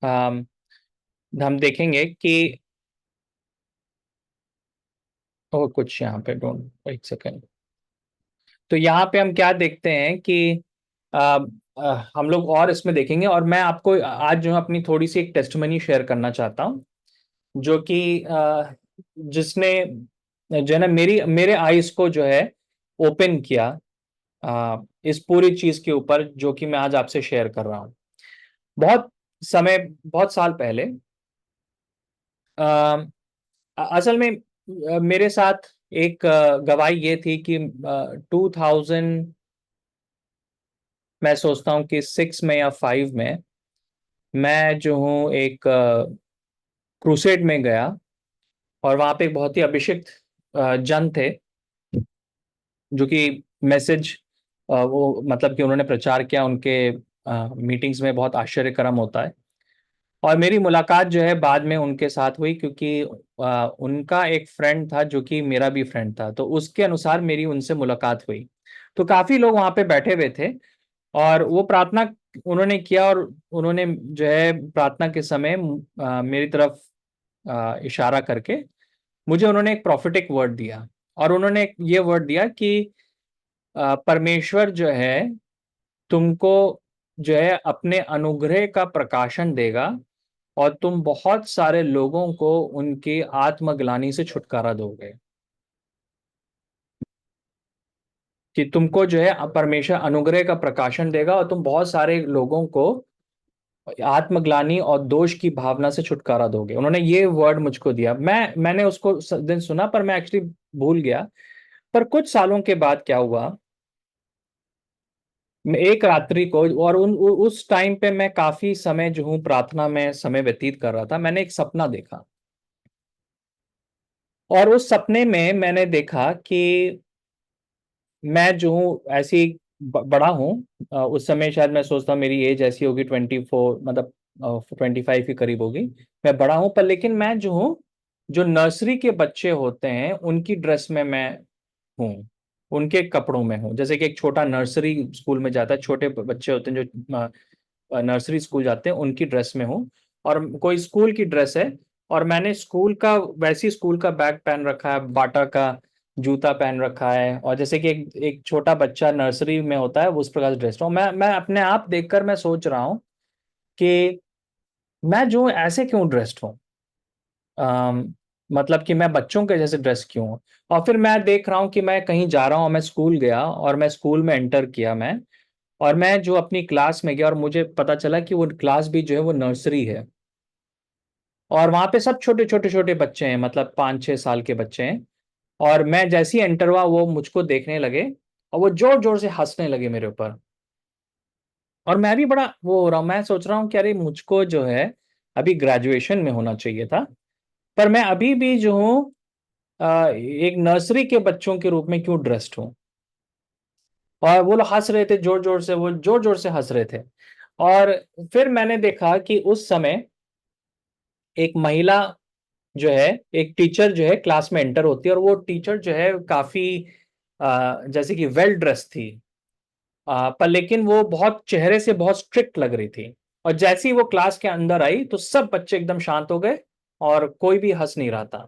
हम देखेंगे कि और कुछ यहाँ पे डोंट एक सेकेंड। तो यहाँ पे हम क्या देखते हैं कि हम लोग और इसमें देखेंगे, और मैं आपको आज जो है अपनी थोड़ी सी एक टेस्टमनी शेयर करना चाहता हूँ, जो कि जिसने जो है ना मेरे आईज को जो है ओपन किया इस पूरी चीज के ऊपर जो कि मैं आज आपसे शेयर कर रहा हूँ। बहुत बहुत साल पहले अ, असल में मेरे साथ एक गवाही ये थी कि 2000, मैं सोचता हूँ कि 6 में या 5 में मैं जो हूँ एक क्रूसेड में गया, और वहां पे एक बहुत ही अभिषिक्त जन थे, जो कि मैसेज वो मतलब कि उन्होंने प्रचार किया, उनके मीटिंग्स में बहुत आश्चर्यक्रम होता है। और मेरी मुलाकात जो है बाद में उनके साथ हुई, क्योंकि उनका एक फ्रेंड था जो कि मेरा भी फ्रेंड था, तो उसके अनुसार मेरी उनसे मुलाकात हुई। तो काफी लोग वहां पे बैठे हुए थे, और वो प्रार्थना उन्होंने किया, और उन्होंने जो है प्रार्थना के समय मेरी तरफ इशारा करके मुझे उन्होंने एक प्रॉफिटिक वर्ड दिया। और उन्होंने ये वर्ड दिया कि परमेश्वर जो है तुमको जो है अपने अनुग्रह का प्रकाशन देगा, और तुम बहुत सारे लोगों को उनकी आत्मग्लानि से छुटकारा दोगे। कि तुमको जो है परमेश्वर अनुग्रह का प्रकाशन देगा, और तुम बहुत सारे लोगों को आत्मग्लानि और दोष की भावना से छुटकारा दोगे। उन्होंने ये वर्ड मुझको दिया। मैंने उसको दिन सुना, पर मैं एक्चुअली भूल गया। पर कुछ सालों के बाद क्या हुआ, मैं एक रात्रि को, और उस टाइम पे मैं काफी समय जो हूँ प्रार्थना में समय व्यतीत कर रहा था, मैंने एक सपना देखा। और उस सपने में मैंने देखा कि मैं जो हूँ ऐसी बड़ा हूँ। उस समय शायद मैं सोचता हूँ मेरी एज ऐसी होगी 24, मतलब 25 के करीब होगी। मैं बड़ा हूँ, पर लेकिन मैं जो हूँ, जो नर्सरी के बच्चे होते हैं उनकी ड्रेस में मैं हूँ, उनके कपड़ों में हूँ। जैसे कि एक छोटा नर्सरी स्कूल में जाता है, छोटे बच्चे होते हैं जो नर्सरी स्कूल जाते हैं, उनकी ड्रेस में हूँ। और कोई स्कूल की ड्रेस है, और मैंने स्कूल का वैसी स्कूल का बैग पहन रखा है, बाटा का जूता पहन रखा है, और जैसे कि एक छोटा बच्चा नर्सरी में होता है उस प्रकार से ड्रेस हूँ। मैं अपने आप देखकर मैं सोच रहा हूँ कि मैं जो ऐसे क्यों ड्रेस्ड हूँ। मतलब कि मैं बच्चों के जैसे ड्रेस क्यों हूँ। और फिर मैं देख रहा हूँ कि मैं कहीं जा रहा हूँ, मैं स्कूल गया, और मैं स्कूल में एंटर किया मैं, और मैं जो अपनी क्लास में गया, और मुझे पता चला कि वो क्लास भी जो है वो नर्सरी है। और वहां पे सब छोटे छोटे छोटे बच्चे हैं, मतलब 5-6 साल के बच्चे हैं। और मैं जैसे ही एंटर हुआ वो मुझको देखने लगे, और वो जोर जोर से हंसने लगे मेरे ऊपर। और मैं भी बड़ा वो हो रहा हूँ, मैं सोच रहा हूँ कि अरे मुझको जो है अभी ग्रेजुएशन में होना चाहिए था, पर मैं अभी भी जो हूँ एक नर्सरी के बच्चों के रूप में क्यों ड्रेस्ड हूँ। और वो लोग हंस रहे थे जोर जोर से, वो जोर जोर से हंस रहे थे। और फिर मैंने देखा कि उस समय एक महिला जो है, एक टीचर जो है क्लास में एंटर होती है, और वो टीचर जो है काफी जैसे कि वेल ड्रेस थी, पर लेकिन वो बहुत चेहरे से बहुत स्ट्रिक्ट लग रही थी। और जैसे ही वो क्लास के अंदर आई तो सब बच्चे एकदम शांत हो गए, और कोई भी हंस नहीं रहा था,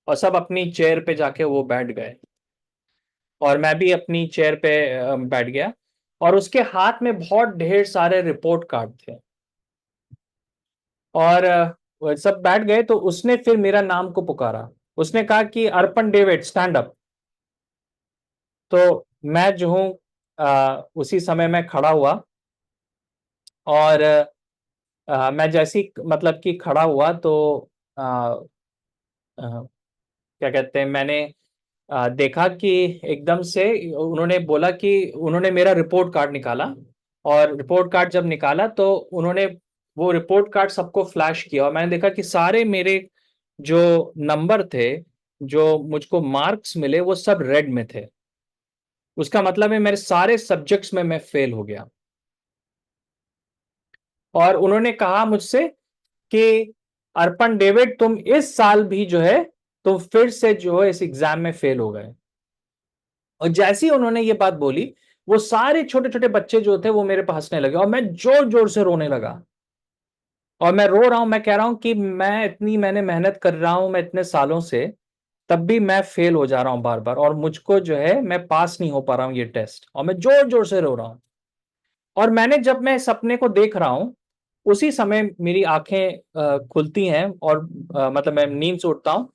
और सब अपनी चेयर पे जाके वो बैठ गए। और मैं भी अपनी चेयर पे बैठ गया, और उसके हाथ में बहुत ढेर सारे रिपोर्ट कार्ड थे। और वो सब बैठ गए, तो उसने फिर मेरा नाम को पुकारा। उसने कहा कि अर्पण डेविड स्टैंड अप। तो मैं जो हूँ उसी समय मैं खड़ा हुआ, और मैं जैसे ही मतलब कि खड़ा हुआ तो आ, क्या कहते हैं, मैंने देखा कि एकदम से उन्होंने बोला कि उन्होंने मेरा रिपोर्ट कार्ड निकाला। और रिपोर्ट कार्ड जब निकाला तो उन्होंने वो रिपोर्ट कार्ड सबको फ्लैश किया, और मैंने देखा कि सारे मेरे जो नंबर थे, जो मुझको मार्क्स मिले, वो सब रेड में थे। उसका मतलब है मेरे सारे सब्जेक्ट्स में मैं फेल हो गया। और उन्होंने कहा मुझसे कि अर्पण डेविड, तुम इस साल भी जो है तुम फिर से जो है इस एग्जाम में फेल हो गए। और जैसे ही उन्होंने ये बात बोली, वो सारे छोटे छोटे बच्चे जो थे वो मेरे पर हंसने लगे, और मैं जोर जोर से रोने लगा। और मैं रो रहा हूं, मैं कह रहा हूं कि मैंने मेहनत कर रहा हूं मैं इतने सालों से, तब भी मैं फेल हो जा रहा हूं बार बार, और मुझको जो है मैं पास नहीं हो पा रहा हूं ये टेस्ट, और मैं जोर जोर से रो रहा हूं। और मैंने जब मैं सपने को देख रहा हूं, उसी समय मेरी आंखें खुलती हैं और मतलब मैं नींद से उठता हूं,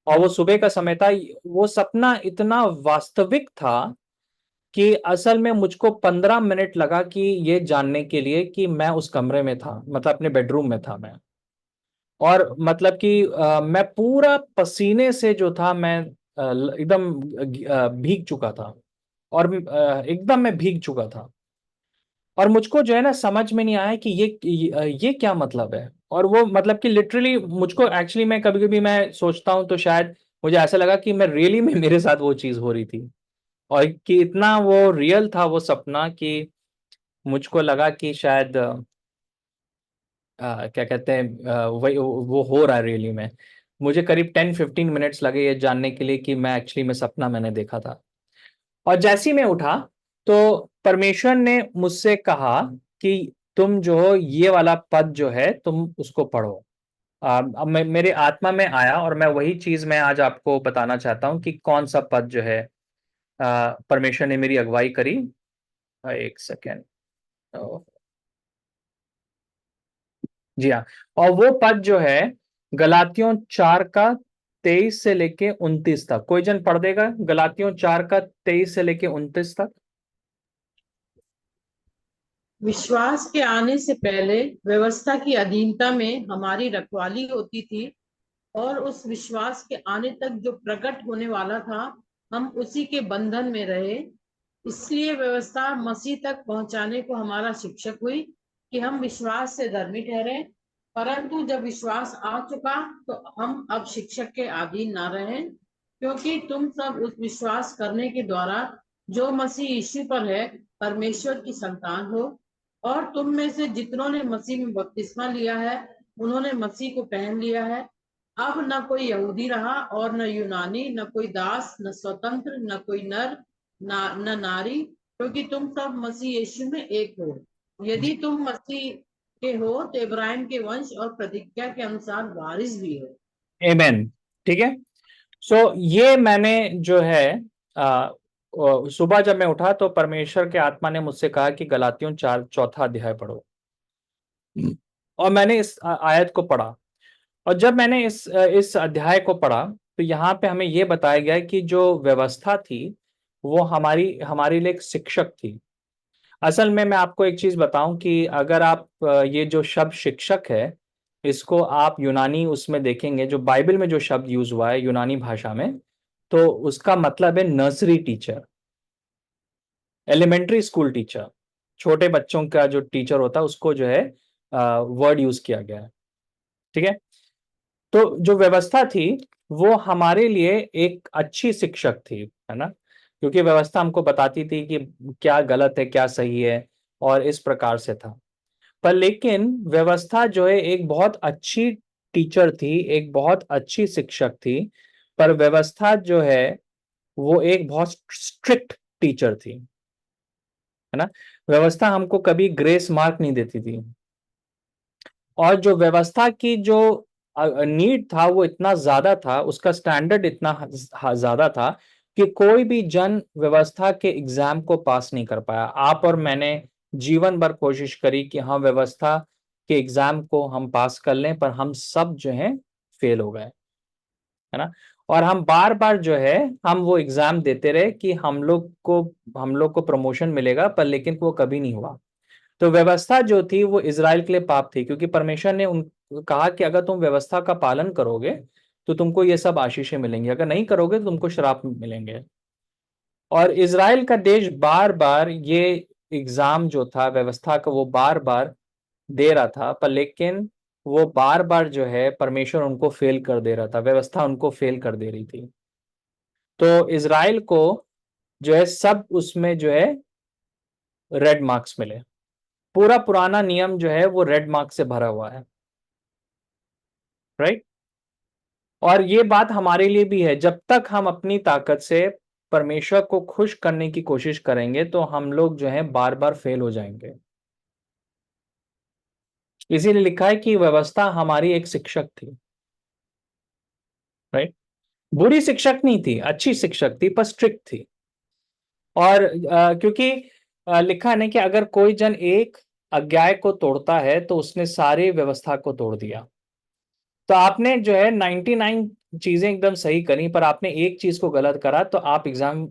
और वो सुबह का समय था। वो सपना इतना वास्तविक था कि असल में मुझको 15 मिनट लगा कि ये जानने के लिए कि मैं उस कमरे में था, मतलब अपने बेडरूम में था मैं। और मतलब कि मैं पूरा पसीने से जो था, मैं एकदम भीग चुका था। और एकदम मैं भीग चुका था। और मुझको जो है ना, समझ में नहीं आया कि ये क्या मतलब है। और वो मतलब कि लिटरली मुझको एक्चुअली, मैं कभी कभी मैं सोचता हूँ तो शायद मुझे ऐसा लगा कि मैं रियली में मेरे साथ वो चीज हो रही थी, और कि इतना वो रियल था वो सपना कि मुझको लगा कि शायद क्या कहते हैं, वही वो हो रहा है रियली में। मुझे करीब 10-15 मिनट्स लगे ये जानने के लिए कि मैं एक्चुअली में सपना मैंने देखा था। और जैसे ही मैं उठा, तो परमेश्वर ने मुझसे कहा कि तुम जो हो, ये वाला पद जो है तुम उसको पढ़ो। अब मेरे आत्मा में आया, और मैं वही चीज मैं आज आपको बताना चाहता हूँ कि कौन सा पद जो है परमेश्वर ने मेरी अगुवाई करी। एक सेकेंड। जी हाँ। और वो पद जो है गलातियों 4 का 23 से लेके 29 तक। कोई जन पढ़ देगा गलातियों 4 का 23 से लेके 29 तक। विश्वास के आने से पहले व्यवस्था की अधीनता में हमारी रखवाली होती थी, और उस विश्वास के आने तक जो प्रकट होने वाला था, हम उसी के बंधन में रहे। इसलिए व्यवस्था मसीह तक पहुंचाने को हमारा शिक्षक हुई कि हम विश्वास से धर्मी ठहरे। परंतु जब विश्वास आ चुका तो हम अब शिक्षक के अधीन ना रहें, क्योंकि तुम सब उस विश्वास करने के द्वारा जो मसीह यीशु पर है परमेश्वर की संतान हो। और तुम में से जितनों ने मसीह में बपतिस्मा लिया है, उन्होंने मसीह को पहन लिया है। अब न कोई यहूदी रहा और न यूनानी, न कोई दास न स्वतंत्र, न कोई नर न नारी, क्योंकि तुम सब मसीह यीशु में एक हो। यदि तुम मसीह के हो तो इब्राहिम के वंश और प्रतिज्ञा के अनुसार वारिस भी हो। आमेन। ठीक है। सो ये मैंने जो है आ, सुबह जब मैं उठा तो परमेश्वर के आत्मा ने मुझसे कहा कि गलातियों 4 चौथा अध्याय पढ़ो। और मैंने इस आयत को पढ़ा। और जब मैंने इस अध्याय को पढ़ा, तो यहाँ पे हमें यह बताया गया कि जो व्यवस्था थी वो हमारी हमारे लिए एक शिक्षक थी। असल में मैं आपको एक चीज बताऊं कि अगर आप ये जो शब्द शिक्षक है, इसको आप यूनानी उसमें देखेंगे, जो बाइबल में जो शब्द यूज हुआ है यूनानी भाषा में, तो उसका मतलब है nursery teacher, elementary school teacher. छोटे बच्चों का जो टीचर होता है उसको जो है वर्ड यूज किया गया है। ठीक है। तो जो व्यवस्था थी वो हमारे लिए एक अच्छी शिक्षक थी, है ना, क्योंकि व्यवस्था हमको बताती थी कि क्या गलत है क्या सही है, और इस प्रकार से था। पर लेकिन व्यवस्था जो है एक बहुत अच्छी टीचर थी, एक बहुत अच्छी शिक्षक थी। पर व्यवस्था जो है वो एक बहुत स्ट्रिक्ट टीचर थी, है ना। व्यवस्था हमको कभी ग्रेस मार्क नहीं देती थी। और जो व्यवस्था की जो नीड था वो इतना ज्यादा था, उसका स्टैंडर्ड इतना ज्यादा था कि कोई भी जन व्यवस्था के एग्जाम को पास नहीं कर पाया। आप और मैंने जीवन भर कोशिश करी कि हाँ व्यवस्था के एग्जाम को हम पास कर लें, पर हम सब जो है फेल हो गए, है ना। और हम बार बार जो है हम वो एग्जाम देते रहे कि हम लोग को प्रमोशन मिलेगा, पर लेकिन वो कभी नहीं हुआ। तो व्यवस्था जो थी वो इजराइल के लिए पाप थी, क्योंकि परमेश्वर ने उन कहा कि अगर तुम व्यवस्था का पालन करोगे तो तुमको ये सब आशीषें मिलेंगी, अगर नहीं करोगे तो तुमको श्राप मिलेंगे। और इजराइल का देश बार बार ये एग्जाम जो था व्यवस्था का वो बार बार दे रहा था, पर लेकिन वो बार बार जो है परमेश्वर उनको फेल कर दे रहा था, व्यवस्था उनको फेल कर दे रही थी। तो इजराइल को जो है सब उसमें जो है रेड मार्क्स मिले। पूरा पुराना नियम जो है वो रेड मार्क से भरा हुआ है, राइट। और ये बात हमारे लिए भी है, जब तक हम अपनी ताकत से परमेश्वर को खुश करने की कोशिश करेंगे तो हम लोग जो है बार बार फेल हो जाएंगे। इसीलिए लिखा है कि व्यवस्था हमारी एक शिक्षक थी, राइट। बुरी शिक्षक नहीं थी, अच्छी शिक्षक थी, पर स्ट्रिक्ट थी। और क्योंकि लिखा है ना कि अगर कोई जन एक अध्याय को तोड़ता है तो उसने सारी व्यवस्था को तोड़ दिया। तो आपने जो है 99 चीजें एकदम सही करी, पर आपने एक चीज को गलत करा तो आप एग्जाम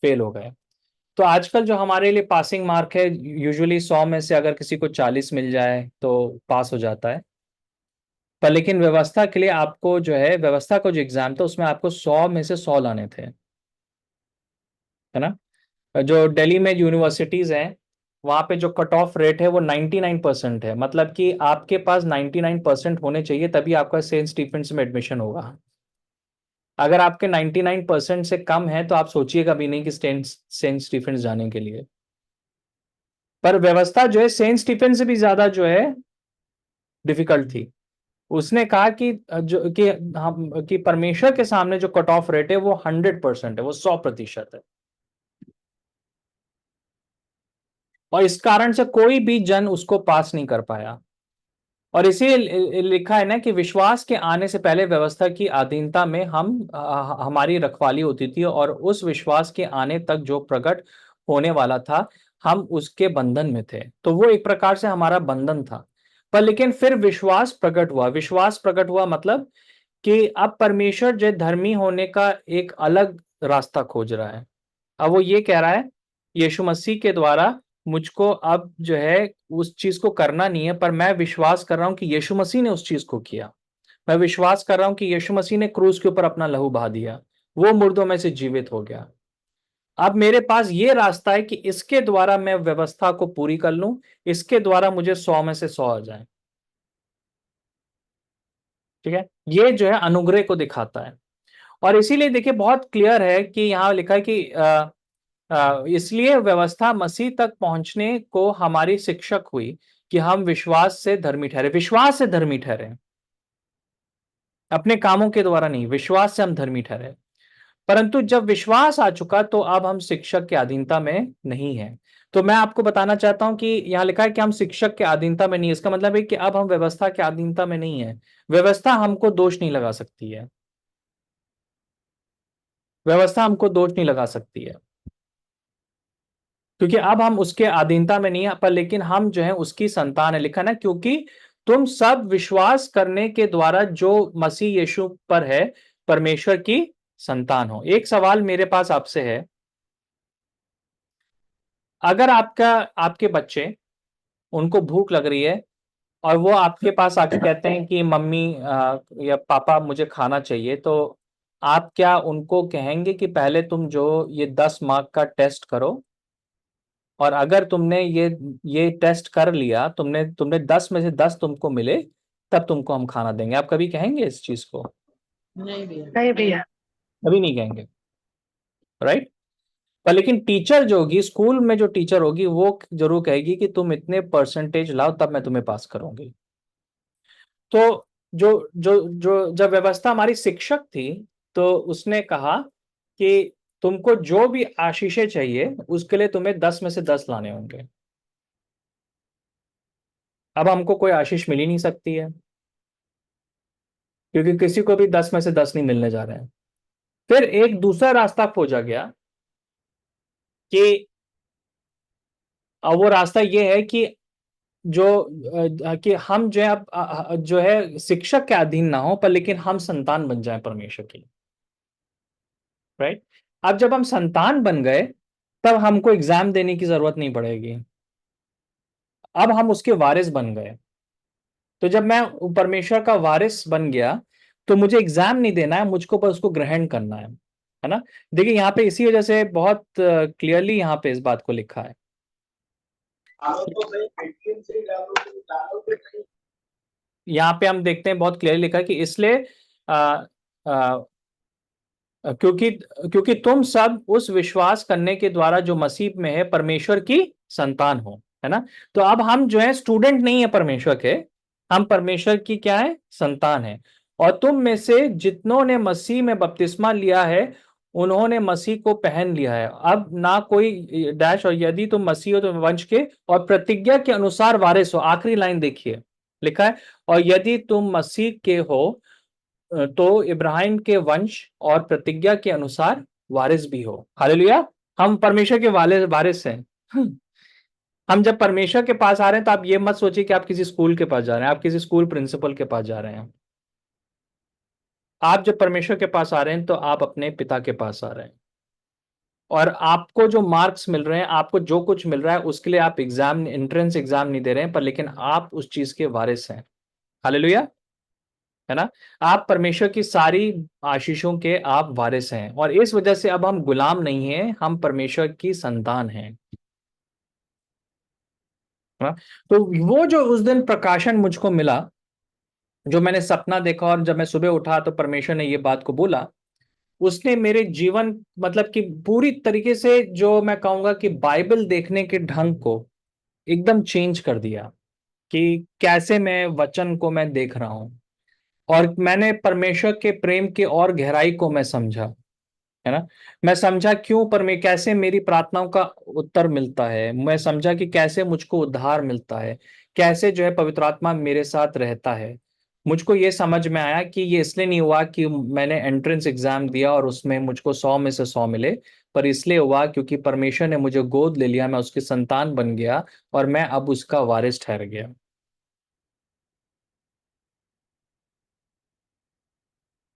फेल हो गए। तो आजकल जो हमारे लिए पासिंग मार्क है, यूजुअली 100 में से अगर किसी को 40 मिल जाए तो पास हो जाता है। पर लेकिन व्यवस्था के लिए आपको जो है, व्यवस्था का जो एग्जाम था उसमें आपको 100 में से 100 लाने थे, है ना। जो दिल्ली में यूनिवर्सिटीज हैं वहां पे जो कट ऑफ रेट है वो 99% है, मतलब कि आपके पास 99% होने चाहिए तभी आपका सेंट स्टीफेंस में एडमिशन होगा। अगर आपके 99% से कम है तो आप सोचिएगा भी नहीं कि सेंट स्टीफेंस जाने के लिए। पर व्यवस्था जो है सेंट स्टीफेंस से भी ज्यादा जो है डिफिकल्ट थी। उसने कहा कि जो कि हम कि परमेश्वर के सामने जो कट ऑफ रेट है वो 100% है, वो 100% है। और इस कारण से कोई भी जन उसको पास नहीं कर पाया। और इसी लिखा है ना कि विश्वास के आने से पहले व्यवस्था की अधीनता में हमारी रखवाली होती थी, और उस विश्वास के आने तक जो प्रकट होने वाला था हम उसके बंधन में थे। तो वो एक प्रकार से हमारा बंधन था। पर लेकिन फिर विश्वास प्रकट हुआ। विश्वास प्रकट हुआ मतलब कि अब परमेश्वर जो धर्मी होने का एक अलग रास्ता खोज रहा है। अब वो ये कह रहा है यीशु मसीह के द्वारा मुझको अब जो है उस चीज को करना नहीं है, पर मैं विश्वास कर रहा हूं कि यीशु मसीह ने उस चीज को किया। मैं विश्वास कर रहा हूं कि यीशु मसीह ने क्रूस के ऊपर अपना लहू बहा दिया, वो मुर्दों में से जीवित हो गया। अब मेरे पास ये रास्ता है कि इसके द्वारा मैं व्यवस्था को पूरी कर लूं, इसके द्वारा मुझे 100 में से 100 आ जाए। ठीक है, ये जो है अनुग्रह को दिखाता है। और इसीलिए देखिए बहुत क्लियर है कि यहां लिखा है कि इसलिए व्यवस्था मसीह तक पहुंचने को हमारी शिक्षक हुई कि हम विश्वास से धर्मी ठहरे। विश्वास से धर्मी ठहरे, अपने कामों के द्वारा नहीं, विश्वास से हम धर्मी ठहरे। परंतु जब विश्वास आ चुका तो अब हम शिक्षक के अधीनता में नहीं है। तो मैं आपको बताना चाहता हूं कि यहां लिखा है कि हम शिक्षक के अधीनता में नहीं है, इसका मतलब है कि अब हम व्यवस्था के अधीनता में नहीं है। व्यवस्था हमको दोष नहीं लगा सकती है, व्यवस्था हमको दोष नहीं लगा सकती है, क्योंकि अब हम उसके अधीनता में नहीं है। पर लेकिन हम जो है उसकी संतान है। लिखा ना, क्योंकि तुम सब विश्वास करने के द्वारा जो मसीह यीशु पर है परमेश्वर की संतान हो। एक सवाल मेरे पास आपसे है, अगर आपके बच्चे, उनको भूख लग रही है और वो आपके पास आके कहते हैं कि मम्मी या पापा मुझे खाना चाहिए, तो आप क्या उनको कहेंगे कि पहले तुम जो ये 10 मार्क का टेस्ट करो, और अगर तुमने ये टेस्ट कर लिया, तुमने तुमने 10 में से 10 तुमको मिले, तब तुमको हम खाना देंगे? आप कभी कहेंगे इस चीज को? नहीं भैया। नहीं भैया। कभी नहीं कहेंगे, राइट। पर लेकिन टीचर जो होगी, स्कूल में जो टीचर होगी, वो जरूर कहेगी कि तुम इतने परसेंटेज लाओ तब मैं तुम्हें पास करूंगी। तो जो जो जो जब व्यवस्था हमारी शिक्षक थी तो उसने कहा कि तुमको जो भी आशीषें चाहिए उसके लिए तुम्हें 10 में से 10 लाने होंगे। अब हमको कोई आशीष मिल ही नहीं सकती है, क्योंकि किसी को भी 10 में से 10 नहीं मिलने जा रहे हैं। फिर एक दूसरा रास्ता खोजा गया कि वो रास्ता ये है कि जो कि हम जो है अब जो है शिक्षक के अधीन ना हो, पर लेकिन हम संतान बन जाएं परमेश्वर की, राइट। अब जब हम संतान बन गए तब हमको एग्जाम देने की जरूरत नहीं पड़ेगी, अब हम उसके वारिस बन गए। तो जब मैं परमेश्वर का वारिस बन गया तो मुझे एग्जाम नहीं देना है, मुझको बस उसको ग्रहण करना है ना। देखिए यहाँ पे इसी वजह से बहुत क्लियरली यहाँ पे इस बात को लिखा है। यहाँ पे हम देखते हैं बहुत क्लियरली लिखा है कि इसलिए क्योंकि क्योंकि तुम सब उस विश्वास करने के द्वारा जो मसीह में है परमेश्वर की संतान हो, है ना। तो अब हम जो है स्टूडेंट नहीं है परमेश्वर के, हम परमेश्वर की क्या है, संतान है। और तुम में से जितनों ने मसीह में बपतिस्मा लिया है उन्होंने मसीह को पहन लिया है। अब ना कोई डैश, और यदि तुम मसीह हो तो वंश के और प्रतिज्ञा के अनुसार वारिस हो। आखिरी लाइन देखिए, लिखा है और यदि तुम मसीह के हो तो इब्राहिम के वंश और प्रतिज्ञा के अनुसार वारिस भी हो। हालेलुया, हम परमेश्वर के वारिस हैं। हम जब परमेश्वर के पास आ रहे हैं तो आप ये मत सोचिए कि आप किसी स्कूल के पास जा रहे हैं, आप किसी स्कूल प्रिंसिपल के पास जा रहे हैं। आप जब परमेश्वर के पास आ रहे हैं तो आप अपने पिता के पास आ रहे हैं, और आपको जो मार्क्स मिल रहे हैं, आपको जो कुछ मिल रहा है, उसके लिए आप एग्जाम, एंट्रेंस एग्जाम नहीं दे रहे हैं, पर लेकिन आप उस चीज के वारिस हैं। हालेलुया, है ना। आप परमेश्वर की सारी आशीषों के आप वारिस हैं, और इस वजह से अब हम गुलाम नहीं हैं, हम परमेश्वर की संतान हैं। हाँ? तो वो जो उस दिन प्रकाशन मुझको मिला, जो मैंने सपना देखा, और जब मैं सुबह उठा तो परमेश्वर ने ये बात को बोला, उसने मेरे जीवन, मतलब कि पूरी तरीके से, जो मैं कहूंगा कि बाइबल देखने के ढंग को एकदम चेंज कर दिया, कि कैसे मैं वचन को मैं देख रहा हूं, और मैंने परमेश्वर के प्रेम के और गहराई को मैं समझा, है ना। मैं समझा क्यों कैसे मेरी प्रार्थनाओं का उत्तर मिलता है, मैं समझा कि कैसे मुझको उद्धार मिलता है, कैसे जो है पवित्र आत्मा मेरे साथ रहता है। मुझको ये समझ में आया कि ये इसलिए नहीं हुआ कि मैंने एंट्रेंस एग्जाम दिया और उसमें मुझको 100 में से 100 मिले, पर इसलिए हुआ क्योंकि परमेश्वर ने मुझे गोद ले लिया, मैं उसकी संतान बन गया, और मैं अब उसका वारिस ठहर गया।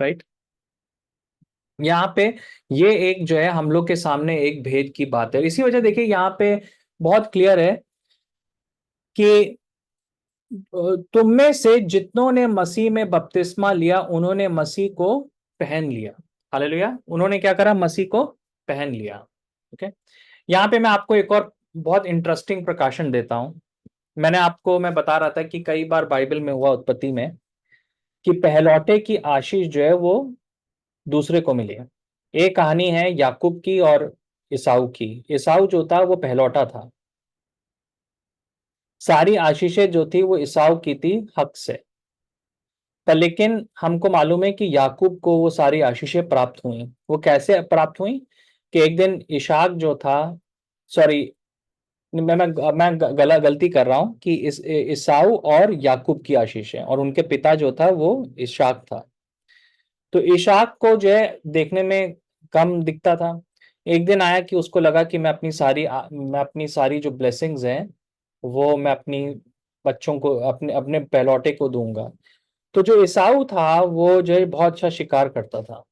राइट। यहाँ पे ये एक जो है हम लोग के सामने एक भेद की बात है। इसी वजह देखिए यहाँ पे बहुत क्लियर है कि तुम में से जितनों ने मसीह में बपतिस्मा लिया, उन्होंने मसीह को पहन लिया। हालेलुया, उन्होंने क्या करा, मसीह को पहन लिया। ओके। यहाँ पे मैं आपको एक और बहुत इंटरेस्टिंग प्रकाशन देता हूं। मैं बता रहा था कि कई बार बाइबल में हुआ, उत्पत्ति में, कि पहलौठे की आशीष जो है वो दूसरे को मिली। एक कहानी है याकूब की और ईसाऊ की। ईसाऊ जो था वो पहलौठा था, सारी आशीषें जो थी वो ईसाऊ की थी हक से। पर लेकिन हमको मालूम है कि याकूब को वो सारी आशीषें प्राप्त हुई। वो कैसे प्राप्त हुई, कि एक दिन इशाक जो था, सॉरी, मैं गलती कर रहा हूं, कि इस ईसाऊ और याकूब की आशीषें, और उनके पिता जो था वो इशाक था। तो इशाक को जो है देखने में कम दिखता था। एक दिन आया कि उसको लगा कि मैं अपनी सारी जो ब्लेसिंग्स हैं वो मैं अपनी बच्चों को, अपने अपने पहलौठे को दूंगा। तो जो ईसाऊ था वो जो है बहुत अच्छा शिकार करता था।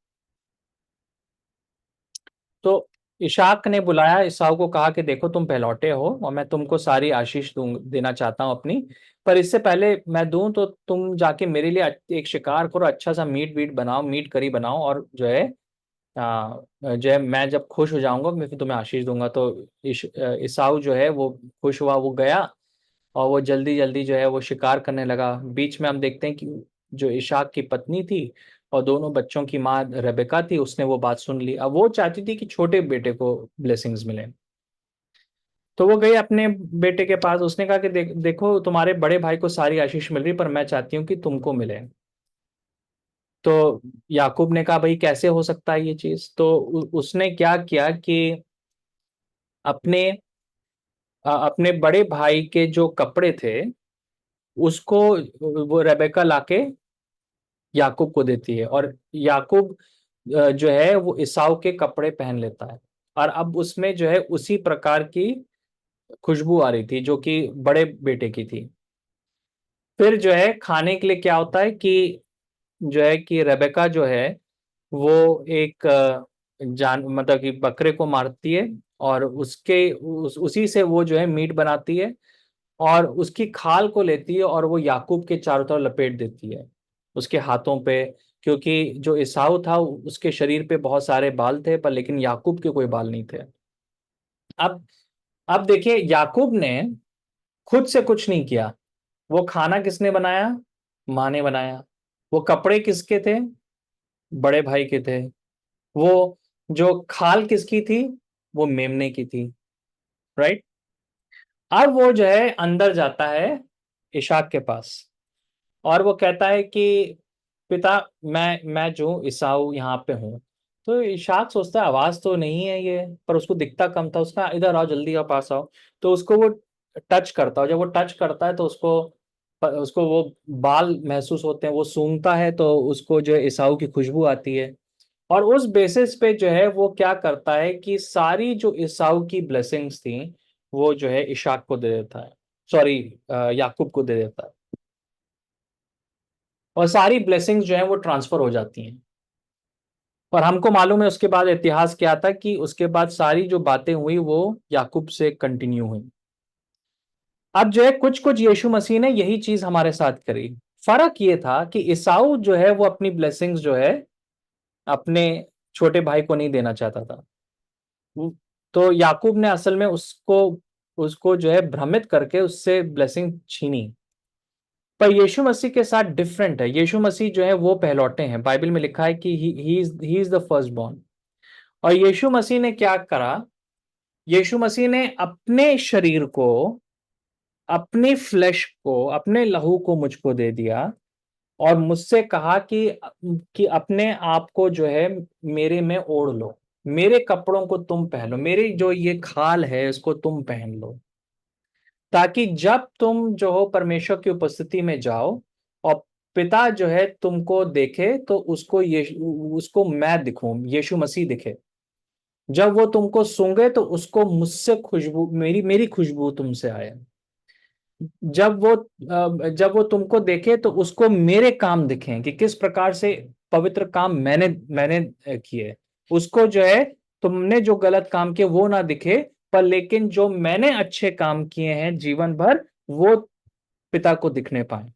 तो इशाक ने बुलाया ईसाऊ को, कहा कि देखो तुम पहलौठे हो और मैं तुमको सारी आशीष देना चाहता हूं अपनी, पर इससे पहले मैं दूं तो तुम जाके मेरे लिए एक शिकार करो, अच्छा सा मीट वीट बनाओ, मीट करी बनाओ, और जो है जो है मैं जब खुश हो जाऊंगा मैं फिर तुम्हें आशीष दूंगा। तो ईसाऊ जो है वो खुश हुआ, वो गया, और वो जल्दी जल्दी जो है वो शिकार करने लगा। बीच में हम देखते हैं कि जो इशाक की पत्नी थी और दोनों बच्चों की माँ रेबेका थी, उसने वो बात सुन ली। अब वो चाहती थी कि छोटे बेटे को ब्लेसिंग्स मिले। तो वो गई अपने बेटे के पास, उसने कहा कि देखो तुम्हारे बड़े भाई को सारी आशीष मिल रही, पर मैं चाहती हूँ कि तुमको मिले। तो याकूब ने कहा भाई कैसे हो सकता है ये चीज। तो उसने क्या किया कि अपने अपने बड़े भाई के जो कपड़े थे उसको वो रेबेका लाके याकूब को देती है, और याकूब जो है वो ईसाऊ के कपड़े पहन लेता है। और अब उसमें जो है उसी प्रकार की खुशबू आ रही थी जो कि बड़े बेटे की थी। फिर जो है खाने के लिए क्या होता है कि जो है कि रेबेका जो है वो एक जान मतलब कि बकरे को मारती है, और उसी से वो जो है मीट बनाती है, और उसकी खाल को लेती है और वो याकूब के चारों तरफ लपेट देती है उसके हाथों पे। क्योंकि जो ईसाऊ था उसके शरीर पे बहुत सारे बाल थे, पर लेकिन याकूब के कोई बाल नहीं थे। अब अब देखिए, याकूब ने खुद से कुछ नहीं किया। वो खाना किसने बनाया, माँ ने बनाया। वो कपड़े किसके थे, बड़े भाई के थे। वो जो खाल किसकी थी, वो मेमने की थी। राइट। अब वो जो है अंदर जाता है इशाक के पास, और वो कहता है कि पिता, मैं जो ईसाऊ यहाँ पे हूँ। तो इशाक सोचता है आवाज तो नहीं है ये, पर उसको दिखता कम था। उसका इधर आओ, जल्दी आओ, पास आओ। तो उसको वो टच करता है, जब वो टच करता है तो उसको उसको वो बाल महसूस होते हैं, वो सूंघता है तो उसको जो है ईसाऊ की खुशबू आती है। और उस बेसिस पे जो है वो क्या करता है कि सारी जो ईसाऊ की ब्लेसिंग्स थी वो जो है इशाक को दे देता है, सॉरी याकूब को दे देता है, और सारी ब्लेसिंग्स जो है वो ट्रांसफर हो जाती हैं। और हमको मालूम है उसके बाद इतिहास क्या था कि उसके बाद सारी जो बातें हुई वो याकूब से कंटिन्यू हुई। अब जो है कुछ कुछ यीशु मसीह ने यही चीज हमारे साथ करी। फर्क ये था कि ईसाऊ जो है वो अपनी ब्लेसिंग्स जो है अपने छोटे भाई को नहीं देना चाहता था। तो याकूब ने असल में उसको उसको जो है भ्रमित करके उससे ब्लेसिंग छीनी। पर यीशु मसीह के साथ डिफरेंट है। यीशु मसीह जो है वो पहलौठे हैं। बाइबल में लिखा है कि he is the first born. और यीशु मसीह ने क्या करा? यीशु मसीह ने अपने शरीर को, अपनी फ्लेश को, अपने लहू को मुझको दे दिया और मुझसे कहा कि अपने आप को जो है मेरे में ओढ़ लो, मेरे कपड़ों को तुम पहनो, मेरी जो ये खाल है इसको तुम पहन लो, ताकि जब तुम जो हो परमेश्वर की उपस्थिति में जाओ और पिता जो है तुमको देखे तो उसको मैं दिखूं, यीशु मसीह दिखे। जब वो तुमको सूंघे तो उसको मुझसे खुशबू, मेरी मेरी खुशबू तुमसे आए। जब वो तुमको देखे तो उसको मेरे काम दिखें कि किस प्रकार से पवित्र काम मैंने मैंने किए। उसको जो है तुमने जो गलत काम किए वो ना दिखे, पर लेकिन जो मैंने अच्छे काम किए हैं जीवन भर वो पिता को दिखने पाए।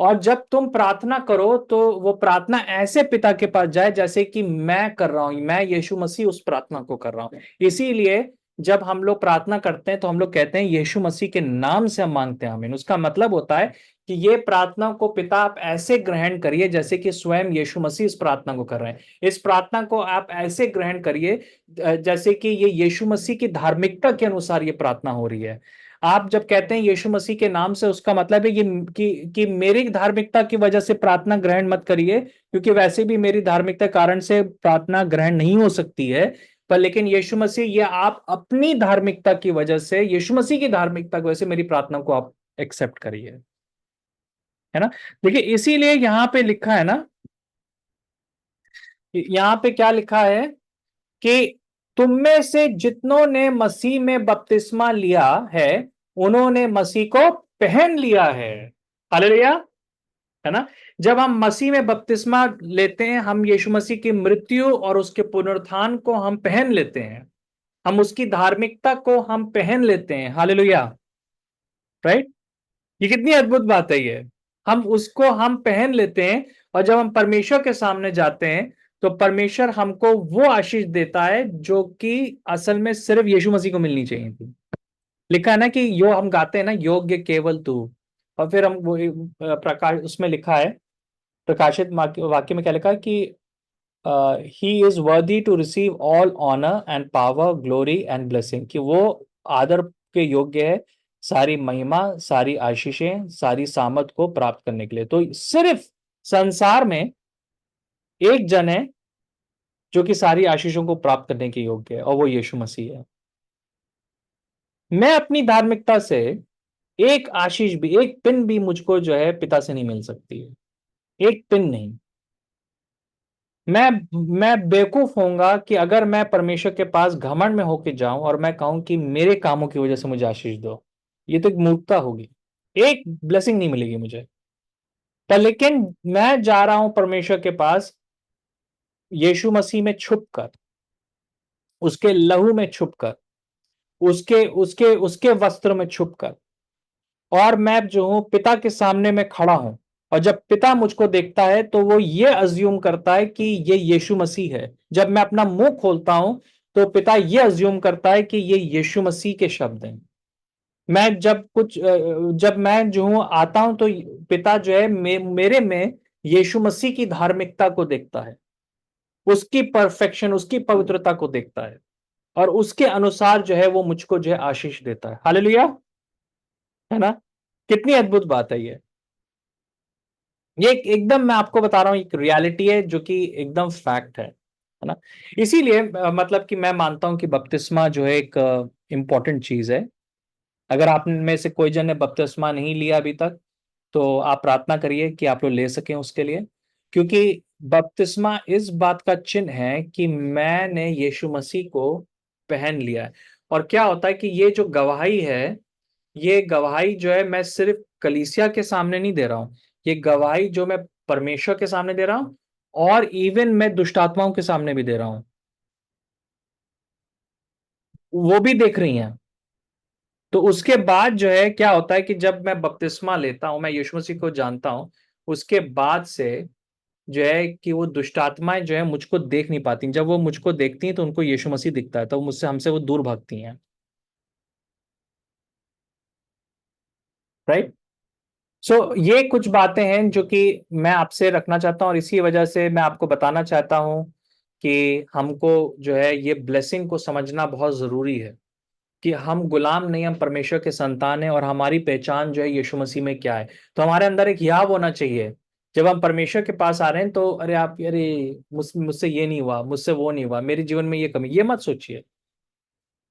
और जब तुम प्रार्थना करो तो वो प्रार्थना ऐसे पिता के पास जाए जैसे कि मैं कर रहा हूं, मैं यीशु मसीह उस प्रार्थना को कर रहा हूं। इसीलिए जब हम लोग प्रार्थना करते हैं तो हम लोग कहते हैं यीशु मसीह के नाम से हम मांगते हैं, आमीन। उसका मतलब होता है कि ये प्रार्थना को पिता आप ऐसे ग्रहण करिए जैसे कि स्वयं यीशु मसीह इस प्रार्थना को कर रहे हैं। इस प्रार्थना को आप ऐसे ग्रहण करिए जैसे कि ये यीशु मसीह की धार्मिकता के अनुसार ये प्रार्थना हो रही है। आप जब कहते हैं यीशु मसीह के नाम से, उसका मतलब है कि मेरी धार्मिकता की वजह से प्रार्थना ग्रहण मत करिए, क्योंकि वैसे भी मेरी धार्मिकता कारण से प्रार्थना ग्रहण नहीं हो सकती है। पर लेकिन यीशु मसीह, ये आप अपनी धार्मिकता की वजह से, यीशु मसीह की धार्मिकता की वजह से मेरी प्रार्थना को आप एक्सेप्ट करिए, है ना। देखिए इसीलिए यहां पे लिखा है ना, यहां पे क्या लिखा है कि तुम में से जितनों ने मसीह में बपतिस्मा लिया है उन्होंने मसीह को पहन लिया है। हालेलुया, है ना। जब हम मसीह में बपतिस्मा लेते हैं हम यीशु मसीह की मृत्यु और उसके पुनरुत्थान को हम पहन लेते हैं, हम उसकी धार्मिकता को हम पहन लेते हैं। Hallelujah, right. ये कितनी अद्भुत बात है ये। हम पहन लेते हैं और जब हम परमेश्वर के सामने जाते हैं तो परमेश्वर हमको वो आशीष देता है जो कि असल में सिर्फ यीशु मसीह को मिलनी चाहिए थी। लिखा है ना कि यो हम गाते हैं ना, योग्य केवल तू। और फिर हम वो प्रकाश उसमें लिखा है, प्रकाशित वाक्य में क्या लिखा है कि he is worthy to receive all honour and power glory and blessing, कि वो आदर के योग्य है, सारी महिमा, सारी आशीषें, सारी सामर्थ को प्राप्त करने के लिए। तो सिर्फ संसार में एक जन है जो कि सारी आशीषों को प्राप्त करने के योग्य है और वो यीशु मसीह है। मैं अपनी धार्मिकता से एक आशीष भी, एक पिन भी मुझको जो है पिता से नहीं मिल सकती है, एक पिन नहीं। मैं बेवकूफ होऊंगा कि अगर मैं परमेश्वर के पास घमंड में होके जाऊं और मैं कहूं कि मेरे कामों की वजह से मुझे आशीष दो। ये तो एक मूर्खता होगी, एक ब्लेसिंग नहीं मिलेगी मुझे। पर लेकिन मैं जा रहा हूं परमेश्वर के पास यीशु मसीह में छुपकर, उसके लहू में छुपकर, उसके उसके उसके वस्त्र में छुपकर, और मैं जो हूं पिता के सामने में खड़ा हूं। और जब पिता मुझको देखता है तो वो ये अज्यूम करता है कि ये यीशु मसीह है। जब मैं अपना मुंह खोलता हूं तो पिता ये अज्यूम करता है कि ये यीशु मसीह के शब्द हैं। जब मैं जो हूं आता हूं तो पिता जो है मेरे में यीशु मसीह की धार्मिकता को देखता है, उसकी परफेक्शन, उसकी पवित्रता को देखता है, और उसके अनुसार जो है वो मुझको जो है आशीष देता है। हालेलुया, है ना। कितनी अद्भुत बात है ये एकदम मैं आपको बता रहा हूं, एक रियलिटी है जो कि एकदम फैक्ट है ना। इसीलिए मतलब कि मैं मानता हूं कि बपतिस्मा जो है एक इंपॉर्टेंट चीज है। अगर आप में से कोई जन ने बपतिस्मा नहीं लिया अभी तक तो आप प्रार्थना करिए कि आप लोग ले सकें उसके लिए, क्योंकि बपतिस्मा इस बात का चिन्ह है कि मैंने यीशु मसीह को पहन लिया है। और क्या होता है कि ये जो गवाही है, ये गवाही जो है मैं सिर्फ कलीसिया के सामने नहीं दे रहा हूं, ये गवाही जो मैं परमेश्वर के सामने दे रहा हूं, और इवन मैं दुष्ट आत्माओं के सामने भी दे रहा हूं, वो भी देख रही हैं। तो उसके बाद जो है क्या होता है कि जब मैं बपतिस्मा लेता हूं, मैं यीशु मसीह को जानता हूं, उसके बाद से जो है कि वो दुष्ट आत्माएं जो है मुझको देख नहीं पाती। जब वो मुझको देखती हैं तो उनको यीशु मसीह दिखता है, तो मुझसे हमसे वो दूर भागती हैं। राइट। सो ये कुछ बातें हैं जो कि मैं आपसे रखना चाहता हूं, और इसी वजह से मैं आपको बताना चाहता हूं कि हमको जो है ये ब्लेसिंग को समझना बहुत जरूरी है कि हम गुलाम नहीं, हम परमेश्वर के संतान हैं, और हमारी पहचान जो है यीशु मसीह में क्या है। तो हमारे अंदर एक याव होना चाहिए जब हम परमेश्वर के पास आ रहे हैं, तो अरे आप, अरे मुझसे ये नहीं हुआ, मुझसे वो नहीं हुआ, मेरे जीवन में ये कमी, ये मत सोचिए।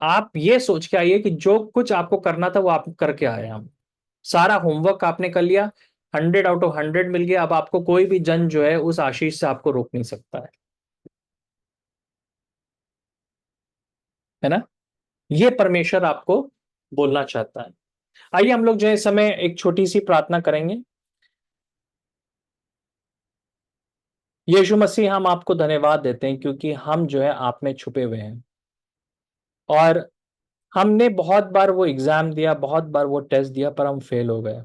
आप ये सोच के आइए कि जो कुछ आपको करना था वो आप करके आए। हम सारा होमवर्क आपने कर लिया, 100 आउट ऑफ 100 मिल गया। अब आपको कोई भी जन जो है उस आशीष से आपको रोक नहीं सकता है ना। ये परमेश्वर आपको बोलना चाहता है। आइए हम लोग जो है इस समय एक छोटी सी प्रार्थना करेंगे। यीशु मसीह, हम आपको धन्यवाद देते हैं क्योंकि हम जो है आप में छुपे हुए हैं, और हमने बहुत बार वो एग्जाम दिया, बहुत बार वो टेस्ट दिया, पर हम फेल हो गए।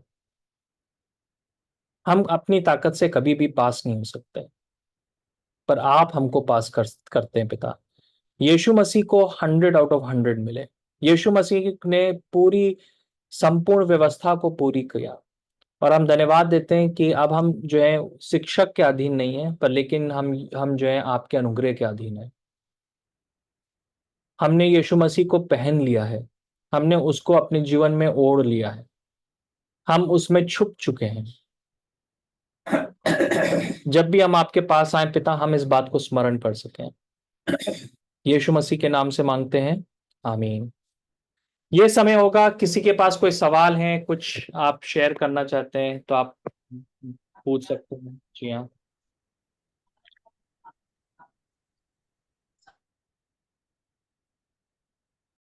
हम अपनी ताकत से कभी भी पास नहीं हो सकते, पर आप हमको पास करते हैं पिता। यीशु मसीह को 100 आउट ऑफ 100 मिले। यीशु मसीह ने पूरी संपूर्ण व्यवस्था को पूरी किया, और हम धन्यवाद देते हैं कि अब हम जो है शिक्षक के अधीन नहीं है, पर लेकिन हम जो है आपके अनुग्रह के अधीन है। हमने यीशु मसीह को पहन लिया है, हमने उसको अपने जीवन में ओढ़ लिया है, हम उसमें छुप चुके हैं। जब भी हम आपके पास आए पिता, हम इस बात को स्मरण कर सकें। यीशु मसीह के नाम से मांगते हैं, आमीन। ये समय होगा, किसी के पास कोई सवाल है, कुछ आप शेयर करना चाहते हैं तो आप पूछ सकते हैं। जी हाँ।